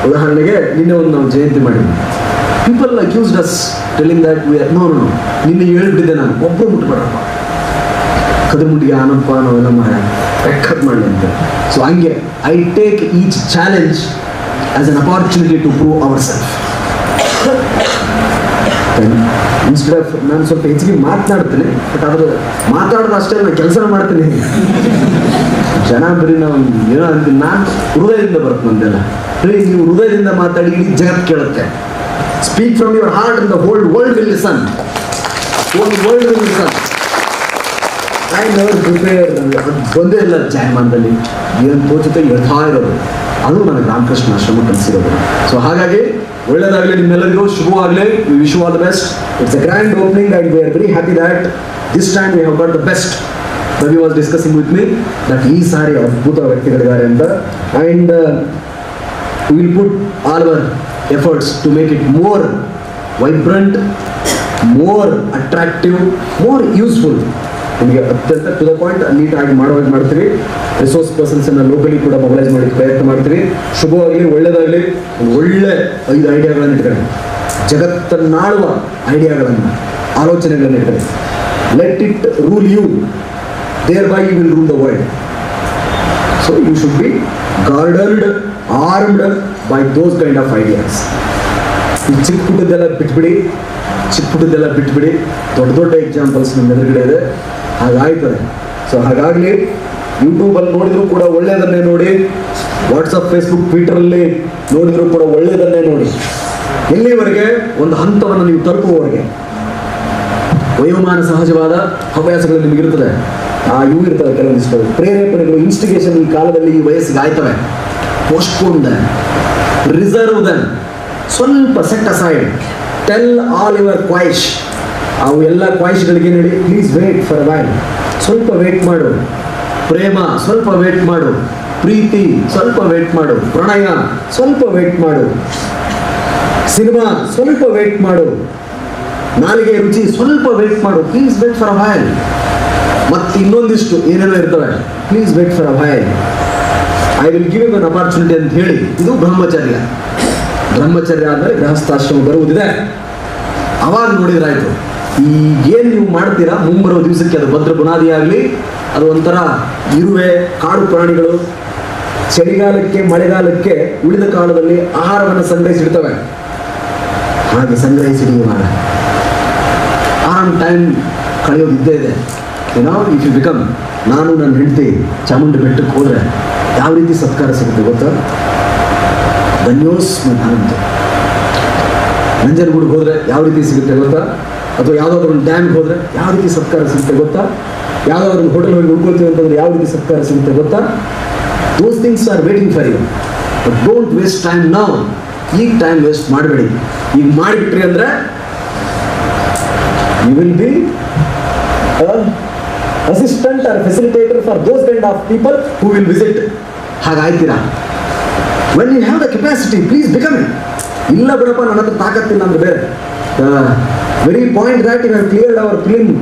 ಉದಾಹರಣೆಗೆ ನಿನ್ನೆ ಒಂದು ನಾವು ಜಯಂತಿ ಮಾಡಿದ್ವಿ. People accused us telling that we are no. ನಿನ್ನೆ ಹೇಳ್ಬಿಟ್ಟಿದ್ದೆ ನಾನು, ಒಬ್ಬರು ಮುಟ್ಬೇಡಪ್ಪ, ಕದರ್ಮುಟ್ಟಿಗೆ ಆನಪ್ಪ ನಾವೆಲ್ಲ ರೆಕ್ಕತ್ ಮಾಡಲಿ ಅಂತ. ಸೊ ಹಂಗೆ I take each challenge as an opportunity to prove our self. Instead of ನಾನು ಸ್ವಲ್ಪ ಹೆಚ್ಚಿಗೆ ಮಾತನಾಡ್ತೀನಿ, ಬಟ್ ಅದ್ರ ಮಾತಾಡೋದು ಅಷ್ಟೇ, ನಾನು ಕೆಲಸ ಮಾಡ್ತೀನಿ. ಜನ ಬರೀ ನಾವು ಏನೋ ಅಂತೀನಿ, ನಾನು ಹೃದಯದಿಂದ ಬರುತ್ತೆ ನಂದೆಲ್ಲ. ನೀವು ಹೃದಯದಿಂದ ಮಾತಾಡಿ ಇಡೀ ಜಗತ್ತು ಕೇಳುತ್ತೆ. Speak from your heart and the whole world will listen. I never prepare. ಅದು ಬಂದೇ ಇಲ್ಲ ಜಾಯಮಾನದಲ್ಲಿ. ಏನು ತೋಚುತ್ತೆ ಹೇಳ್ತಾ ಇರೋದು, ಅದು ನನಗೆ ರಾಮಕೃಷ್ಣ ಆಶ್ರಮ ಕಲಿಸಿರೋದು. ಸೊ ಹಾಗಾಗಿ ಒಳ್ಳೆಯದಾಗಲಿ, ನಿಮ್ಮೆಲ್ಲರಿಗೂ ಶುಭವಾಗಲಿ. We wish you all the best. It's a grand opening and we are very happy that this time we have got the best. Ravi was discussing with me that ಈ ಸಾರಿ ಅದ್ಭುತ ವ್ಯಕ್ತಿಗಳಿದ್ದಾರೆ ಅಂತ. And we will put all our efforts to make it more vibrant more attractive, more useful. ನಿಮಗೆ ಅತ್ಯಂತ to the point ನೀಟಾಗಿ ಮಾಡುವಾಗ ಮಾಡ್ತೀವಿ. ರಿಸೋರ್ಸ್ ಪರ್ಸನ್ಸನ್ನು ಲೋಕಲಿ ಕೂಡ ಮೊಬೈಲೈಸ್ ಮಾಡಿ ಪ್ರಯತ್ನ ಮಾಡ್ತೀವಿ. ಶುಭವಾಗಲಿ, ಒಳ್ಳೆಯದಾಗಲಿ. ಒಳ್ಳೆ 5 ಐಡಿಯಾಗಳನ್ನು ಇಟ್ಕೊಳ್ಳಿ, ಜಗತ್ತನ್ನಾಳುವ ಐಡಿಯಾಗಳನ್ನು, ಆಲೋಚನೆಗಳನ್ನು ಇಟ್ಕೊಳ್ಳಿ. Let it rule you, thereby you will rule the world. So you should be guarded, armed by those kind of ideas. ಈ ಚಿಕ್ಕ ಪುಟ್ಟದ್ದೆಲ್ಲ ಬಿಟ್ಬಿಡಿ. ದೊಡ್ಡ ದೊಡ್ಡ ಎಕ್ಸಾಂಪಲ್ಸ್ ನಮ್ಮ ಎದುರುಗಡೆ ಇದೆ, ಹಾಗಾಯ್ತದೆ. ಸೊ ಹಾಗಾಗಲಿ, ಯೂಟ್ಯೂಬಲ್ಲಿ ನೋಡಿದ್ರು ಕೂಡ ಒಳ್ಳೆಯದನ್ನೇ ನೋಡಿ, ವಾಟ್ಸಪ್, ಫೇಸ್ಬುಕ್, ಟ್ವಿಟರಲ್ಲಿ ನೋಡಿದ್ರು ಕೂಡ ಒಳ್ಳೆಯದನ್ನೇ ನೋಡಿ. ಎಲ್ಲಿವರೆಗೆ? ಒಂದು ಹಂತವನ್ನು ನೀವು ತಲುಪುವವರೆಗೆ. ವಯೋಮಾನ ಸಹಜವಾದ ಹವ್ಯಾಸಗಳು ನಿಮಗಿರ್ತದೆ, ಇವು ಇರ್ತವೆ, ಕೆಲವೊಂದಿಷ್ಟು ಪ್ರೇರೇಪಣೆಗಳು, ಇನ್ಸ್ಟಿಗೇಷನ್ ಈ ಕಾಲದಲ್ಲಿ ಈ ವಯಸ್ಸಿಗೆ ಆಯ್ತವೆ. ಪೋಸ್ಟ್ಪೋನ್ ದೆನ್, ರಿಸರ್ವ್ ದೆನ್, ಸ್ವಲ್ಪ set aside, tell all your choice. ಅವು ಎಲ್ಲ ಕ್ವಾಯ್ಶ್ಗಳಿಗೆ ಹೇಳಿ, please wait for a while, ಸ್ವಲ್ಪ ವೇಟ್ ಮಾಡು. ಪ್ರೇಮ ಸ್ವಲ್ಪ ವೇಟ್ ಮಾಡು, ಪ್ರೀತಿ ಸ್ವಲ್ಪ ವೇಟ್ ಮಾಡು, ಪ್ರಣಯ ಸ್ವಲ್ಪ ವೇಟ್ ಮಾಡು, ಸಿನಿಮಾ ಸ್ವಲ್ಪ ವೇಟ್ ಮಾಡು, ನಾಲಿಗೆ ರುಚಿ ಸ್ವಲ್ಪ ವೇಟ್ ಮಾಡು, please wait for a while. ಮತ್ತೆ ಇನ್ನೊಂದಿಷ್ಟು ಏನೇನೋ ಇರ್ತವೆ, please wait for a while, I will give you an opportunity ಅಂತ ಹೇಳಿ. ಇದು ಬ್ರಹ್ಮಚರ್ಯ. ಬ್ರಹ್ಮಚರ್ಯ ಅಂದರೆ ಗೃಹಸ್ಥಾಶ್ರಮ ಬರುವುದಿದೆ. ಅವಾಗ ನೋಡಿದ್ರಾಯ್ತು. ಏನು ನೀವು ಮಾಡ್ತೀರಾ ಮುಂಬರುವ ದಿವಸಕ್ಕೆ ಅದು ಭದ್ರ ಬುನಾದಿ ಆಗಲಿ. ಅದು ಒಂಥರ ಇರುವೆ, ಕಾಡು ಪ್ರಾಣಿಗಳು ಚಳಿಗಾಲಕ್ಕೆ, ಮಳೆಗಾಲಕ್ಕೆ ಉಳಿದ ಕಾಲದಲ್ಲಿ ಆಹಾರವನ್ನು ಸಂಗ್ರಹಿಸಿಡ್ತವೆ. ಹಾಗೆ ಸಂಗ್ರಹಿಸಿಡುವಾಗ ಆರಾಮ್ ಟೈಮ್ ಕಳೆಯೋದಿದ್ದೇ ಇದೆ. ಏನೋ ಇಫ್ ಯು ಬಿಕಮ್, ನಾನು ನನ್ನ ಹೆಂಡತಿ ಚಾಮುಂಡಿ ಬೆಟ್ಟಕ್ಕೆ ಹೋದರೆ ಯಾವ ರೀತಿ ಸತ್ಕಾರ ಸಿಗುತ್ತೆ ಗೊತ್ತಾ? ಧನ್ಯೋಸ್ಮಿ ಅನಂತ. ನಂಜನಗೂಡಿಗೆ ಹೋದರೆ ಯಾವ ರೀತಿ ಸಿಗುತ್ತೆ ಗೊತ್ತಾ? ಅಥವಾ ಯಾವುದಾದ್ರೂ ಒಂದು ಡ್ಯಾಮ್ಗೆ ಹೋದರೆ ಯಾವ ರೀತಿ ಸತ್ಕಾರ ಸಿಗುತ್ತೆ ಗೊತ್ತಾ? ಯಾವುದಾದ್ರೂ ಒಂದು ಹೋಟೆಲ್ ಹೋಗಿ ಉಳ್ಕೊಳ್ತೀವಿ ಅಂತಂದ್ರೆ ಯಾವ ರೀತಿ ಸತ್ಕಾರ ಸಿಗುತ್ತೆ ಗೊತ್ತಾ? Those things are waiting for you. But don't waste time now. ಈಗ ಟೈಮ್ ವೇಸ್ಟ್ ಮಾಡಬೇಡಿ. ಈಗ ಮಾಡಿಬಿಟ್ರಿ ಅಂದರೆ you will be assistant or facilitator for those kind of people who will visit. ಹಾಗಾಯ್ತೀರಾ? When you have the capacity, please become it. ಇಲ್ಲ ಬಿಡಪ್ಪ, ನನ್ನ ಹತ್ರ ತಾಕತ್ತಿಲ್ಲ ಅಂದ್ರೆ ಬೇರೆ. Very point that you have cleared our film.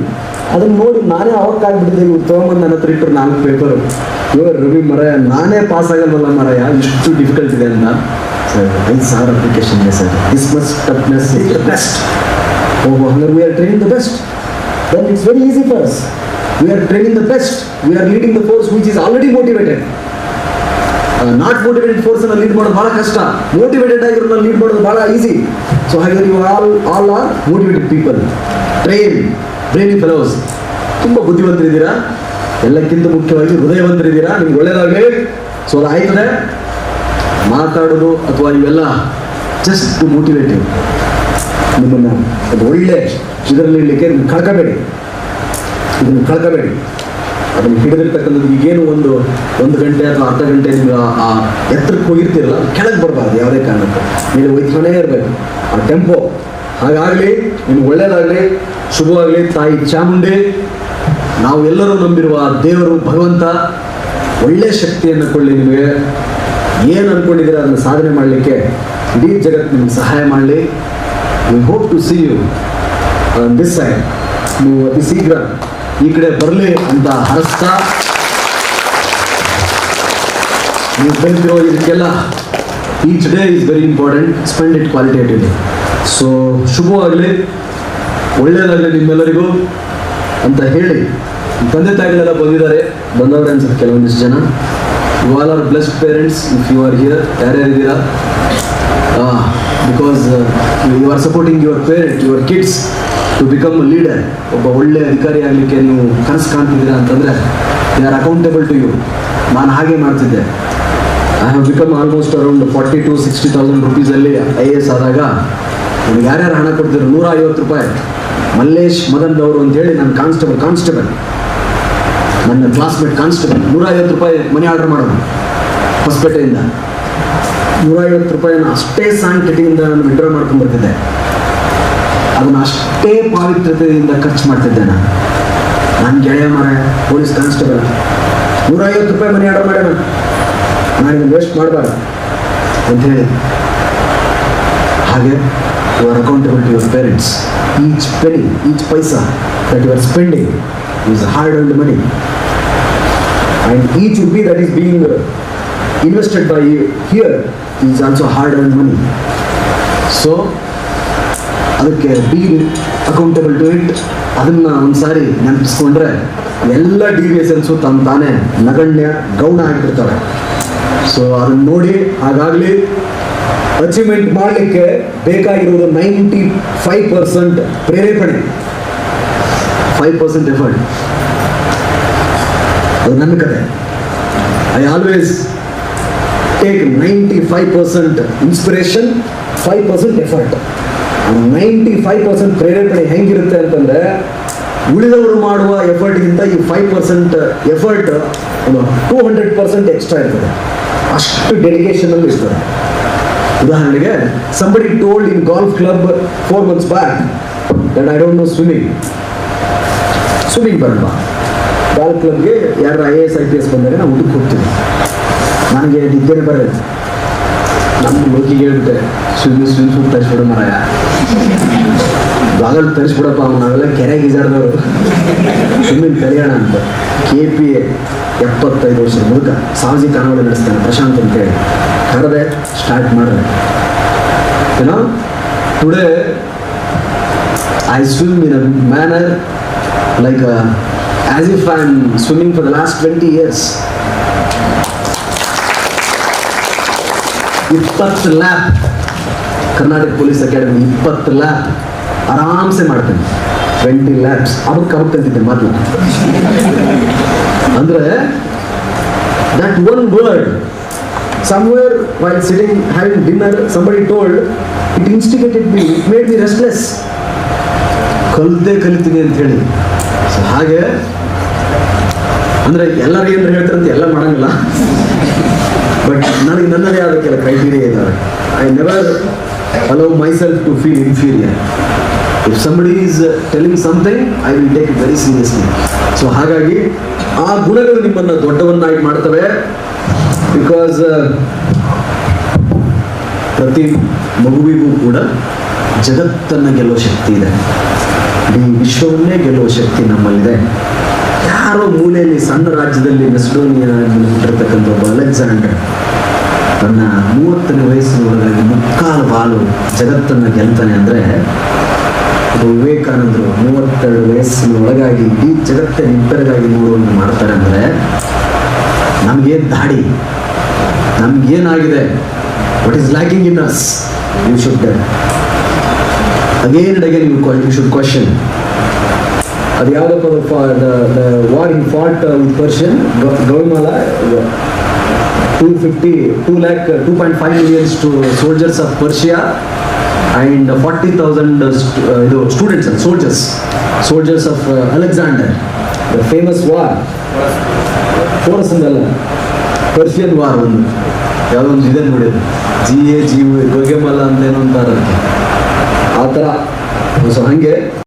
ಅದನ್ನು ನೋಡಿ ನಾನೇ ಅವಕ್ಕಾಗ್ಬಿಟ್ಟಿದೆ. ಇವ್ರು ತೊಗೊಂಬಂದು ನನ್ನ ಹತ್ರ ಇಟ್ಟರು 4 ಪೇಪರು. ಇವರು ರವಿ ಮರಯ, ನಾನೇ ಪಾಸ್ ಆಗಲ್ವಲ್ಲ ಮರಯ, ಇಷ್ಟು ಡಿಫಿಕಲ್ಟ್ ಇದೆ ಅಂತ. ಸರ್ 5,000 ಅಪ್ಲಿಕೇಶನ್ ಇದೆ sir. This much toughness is the best. ಓಹೋ, ಹಂಗಾರೆ we are training the best. Then it's very easy for us. We are training the best. We are leading the force which is already motivated. Not motivated ಫೋರ್ಸನ್ನು lead ಮಾಡೋದು ಭಾಳ ಕಷ್ಟ. Motivated ಆಗಿರೋದನ್ನ lead ಮಾಡೋದು ಭಾಳ easy. So ಹಾಗೆ ನೀವು all are motivated people. Train brainy fellows. ತುಂಬ ಬುದ್ಧಿವಂತರಿದ್ದೀರಾ, ಎಲ್ಲಕ್ಕಿಂತ ಮುಖ್ಯವಾಗಿ ಹೃದಯವಂತರಿದ್ದೀರಾ. ನಿಮ್ಗೆ ಒಳ್ಳೆಯದಾಗಲಿ. ಸೊ ಅದು ಆಯ್ತದೆ. ಮಾತಾಡೋದು ಅಥವಾ ಇವೆಲ್ಲ ಜಸ್ಟ್ ಟು ಮೋಟಿವೇಟ್ ಯು. ನಿಮ್ಮನ್ನು ಅದು ಒಳ್ಳೆ ಇದರಲ್ಲಿ ಇಡಲಿಕ್ಕೆ ನಿಮ್ಗೆ ಕಳ್ಕೋಬೇಡಿ. ಇದನ್ನು ಕಳ್ಕೋಬೇಡಿ. ಅದನ್ನು ಹಿಡಿದಿರ್ತಕ್ಕಂಥದ್ದು ಈಗೇನು ಒಂದು ಗಂಟೆ ಅಥವಾ ಅರ್ಧ ಗಂಟೆ ನೀವು ಆ ಎತ್ತರಕ್ಕೆ ಹೋಗಿರ್ತೀರಲ್ಲ, ಕೆಳಗೆ ಬರಬಾರ್ದು ಯಾವುದೇ ಕಾರಣಕ್ಕೂ. ನೀವು ಒಯ್ತಾನೇ ಇರಬೇಕು ಆ ಟೆಂಪೋ. ಹಾಗಾಗಲಿ, ನಿಮ್ಗೆ ಒಳ್ಳೆಯದಾಗಲಿ, ಶುಭವಾಗಲಿ. ತಾಯಿ ಚಾಮುಂಡಿ, ನಾವು ಎಲ್ಲರೂ ನಂಬಿರುವ ದೇವರು ಭಗವಂತ ಒಳ್ಳೆಯ ಶಕ್ತಿಯನ್ನು ಕೊಡಲಿ. ನಿಮಗೆ ಏನು ಅಂದ್ಕೊಂಡಿದ್ದೀರ ಅದನ್ನು ಸಾಧನೆ ಮಾಡಲಿಕ್ಕೆ ಇಡೀ ಜಗತ್ತು ನಿಮ್ಗೆ ಸಹಾಯ ಮಾಡಲಿ. We hope to see you this side. ನೀವು ಅತಿ ಶೀಘ್ರ ಈ ಕಡೆ ಬರಲಿ ಅಂತ ಹರಸ್ತಾ, ನೀವು ಕಲಿತಿರೋ ಇದಕ್ಕೆಲ್ಲ each day is very important. Spend it qualitatively. So ಶುಭವಾಗಲಿ, ಒಳ್ಳೆಯದಾಗಲಿ ನಿಮ್ಮೆಲ್ಲರಿಗೂ ಅಂತ ಹೇಳಿ, ತಂದೆ ತಾಯಿಗಳೆಲ್ಲ ಬಂದವರೇ ಅನ್ಸುತ್ತೆ ಕೆಲವೊಂದಿಷ್ಟು ಜನ. You all are blessed parents if you are here. ಯಾರ್ಯಾರಿದ್ದೀರಾ? Because you are supporting your parent, your kids to become a leader. ಒಬ್ಬ ಒಳ್ಳೆಯ ಅಧಿಕಾರಿ ಆಗಲಿಕ್ಕೆ ನೀವು ಕನಸು ಕಾಣ್ತಿದ್ದೀರಾ ಅಂತಂದರೆ they are accountable to you. ನಾನು ಹಾಗೆ ಮಾಡ್ತಿದ್ದೆ. I have become almost around 40,000 to 60,000 ರುಪೀಸಲ್ಲಿ IAS ಆದಾಗ ನನಗೆ ಯಾರ್ಯಾರು ಹಣ ಕೊಡ್ತಿದ್ರು? 150 ರೂಪಾಯಿ. ಮಲ್ಲೇಶ್ ಮದನ್ ಅವರು ಅಂತೇಳಿ ನನ್ನ ಕಾನ್ಸ್ಟೇಬಲ್, ನನ್ನ ಕ್ಲಾಸ್ಮೇಟ್ ಕಾನ್ಸ್ಟೇಬಲ್, 150 ರೂಪಾಯಿ ಮನಿ ಆರ್ಡರ್ ಮಾಡೋದು ಹೊಸಪೇಟೆಯಿಂದ. 150 ರೂಪಾಯಿನ ಅಷ್ಟೇ ಸಾಂಕೆಟಿಂದ ನಾನು ವಿಡ್ರಾ ಮಾಡ್ಕೊಂಡ್ಬರ್ತಿದ್ದೆ. ಅದನ್ನು ಅಷ್ಟೇ ಪಾವಿತ್ರತೆಯಿಂದ ಖರ್ಚು ಮಾಡ್ತಿದ್ದೆ ನಾನು. ನನ್ನ ಗೆಳೆಯ ಮರ ಪೊಲೀಸ್ ಕಾನ್ಸ್ಟೇಬಲ್ 150 ರೂಪಾಯಿ ಮನಿ ಆರ್ಡರ್ ಮಾಡ್ಯಾನ, ನಾನು ಇದನ್ನು ವೇಸ್ಟ್ ಮಾಡಬಾರ್ದು ಅಂಥೇಳಿ. ಹಾಗೆ You are accountable to your parents. Each penny, each paisa that you are spending is hard-earned money. And each rupee that is being invested by you here is also hard-earned money. So, ಅದಕ್ಕೆ B accountable to it. ಅದನ್ನು ಒಂದ್ಸಾರಿ ನೆನಪಿಸ್ಕೊಂಡ್ರೆ ಎಲ್ಲ ಡಿವಿಯೇಷನ್ಸು ತಮ್ಮ ತಾನೇ ನಗಣ್ಯ ಗೌಣ ಆಗಿಬಿಡ್ತವೆ. So ಅದನ್ನು ನೋಡಿ ಹಾಗಾಗಲಿ achievement ಮಾಡಲಿಕ್ಕೆ ಬೇಕಾಗಿರುವುದು 95% ಪ್ರೇರೇಪಣೆ, 5% ಎಫರ್ಟ್. ಅದು ನನ್ನ ಕತೆ. I always take 95% inspiration, 5% effort. 95% ಪ್ರೇರೇಪಣೆ ಹೆಂಗಿರುತ್ತೆ ಅಂತಂದರೆ, ಉಳಿದವರು ಮಾಡುವ ಎಫರ್ಟ್ಗಿಂತ ಈ 5% ಎಫರ್ಟ್ 200% ಎಕ್ಸ್ಟ್ರಾ ಇರ್ತದೆ. ಅಷ್ಟು ಡೆಡಿಕೇಶನಲ್ಲಿ ಇರ್ತದೆ. ಉದಾಹರಣೆಗೆ, somebody told in golf club 4 months back that I don't know swimming ಬರಲ್ವಾ. ಗಾಲ್ಫ್ ಕ್ಲಬ್ಗೆ ಯಾರು IAS IPS ಬಂದಾಗ ನಾವು ಊಟಕ್ಕೆ ಹೋಗ್ತೀವಿ. ನನಗೆ ನಿದ್ದೆನೇ ಬರೋದು. ನಮ್ಮ ಲೋಕಿಗೆ ಹೇಳ್ಬಿಟ್ಟೆ, ಸ್ವಿಮ್ ಸೂಟ್ ತರಿಸ್ಬಿಡು ಮರಾಯ, ಬಾಗಲ್ ತರಿಸ್ಬಿಡಪ್ಪ, ನಾವೆಲ್ಲ ಕೆರೆಗೆ ಈಜಾಡ್ದವರು, ಸ್ವಿಮ್ಮಿಂಗ್ ಕಲಿಯೋಣ ಅಂತ. KPA 75 ವರ್ಷದ ಮುದುಕ ಸಾಹಸಿ ಕಾನೂನು ನಡೆಸ್ತಾನೆ ಪ್ರಶಾಂತ್ ಅಂತ ಹೇಳಿ ಕರೆದೆ, ಸ್ಟಾರ್ಟ್ ಮಾಡಿದೆ. ಏನೋ today I swim in a manner like as if I'm swimming for the last 20 years. 20 lap Karnataka police academy, 20 ಲ್ಯಾಪ್ ಆರಾಮ್ಸೆ ಮಾಡ್ತೇನೆ. 20 ಲ್ಯಾಪ್ಸ್ ಅವಕ್ಕೆ ಕಲ್ತಿದ್ದೆ ಮೊದಲು. ಅಂದರೆ that one word somewhere while sitting having dinner somebody told, it instigated me, it made me restless. ಕಲಿತೀನಿ ಅಂತ ಹೇಳಿ. So ಹಾಗೆ ಅಂದರೆ ಎಲ್ಲರೂ ಏನು ಹೇಳ್ತಾರಂತ ಎಲ್ಲ ಮಾಡೋಂಗಿಲ್ಲ. ಬಟ್ ನನಗೆ ನನ್ನದೇ ಆದ ಕೆಲ ಕ್ರೈಟೀರಿಯಾ ಇದ್ದಾರೆ. I never allow myself to feel inferior. If somebody is telling something I will take it very seriously. So ಹಾಗಾಗಿ ಆ ಗುಣಗಳು ನಿಮ್ಮನ್ನು ದೊಡ್ಡವನ್ನಾಗಿ ಮಾಡ್ತವೆ. ಬಿಕಾಸ್ ಪ್ರತಿ ಮಗುವಿಗೂ ಕೂಡ ಜಗತ್ತನ್ನು ಗೆಲ್ಲುವ ಶಕ್ತಿ ಇದೆ, ಈ ವಿಶ್ವವನ್ನೇ ಗೆಲ್ಲುವ ಶಕ್ತಿ ನಮ್ಮಲ್ಲಿದೆ. ಯಾರೋ ಮೂಲೆಯಲ್ಲಿ ಸಣ್ಣ ರಾಜ್ಯದಲ್ಲಿ ಮೆಸಿಡೋನಿಯಾಗಿರ್ತಕ್ಕಂಥ ಒಬ್ಬ ಅಲೆಕ್ಸಾಂಡರ್ ತನ್ನ 30ನೇ ವಯಸ್ಸಿನೊಳಗಾಗಿ 3/4 ಬಾಲು ಜಗತ್ತನ್ನು ಗೆಲ್ತಾನೆ ಅಂದರೆ, ವಿವೇಕಾನಂದರು 32 ವಯಸ್ಸಿನೊಳಗಾಗಿ ಇಡೀ ಜಗತ್ತೇ ನಿಬ್ಬೆರಗಾಗಿ ನೋಡುವಂತೆ ಮಾಡ್ತಾರೆ ಅಂದರೆ, ನಮಗೇನು ದಾಡಿ, ನಮಗೇನಾಗಿದೆ, what is lacking in us, you should again and again you should question. ಅದು ಯಾವುದಪ್ಪ the war he fought with Persian Gaumala, 2.5 million soldiers of Persia and 40,000 students and soldiers of Alexander, the famous war. ಫೋರಸ್ ಅಂದಲ್ಲ, Persian war. ಒಂದು ಯಾವುದೋ ಒಂದು ಇದೆ ನೋಡಿ, GA Gaugamela ಅಂತೇನೋ ಅಂತಾರೆ ಆ ಥರ. ಸೊ ಹಾಗೆ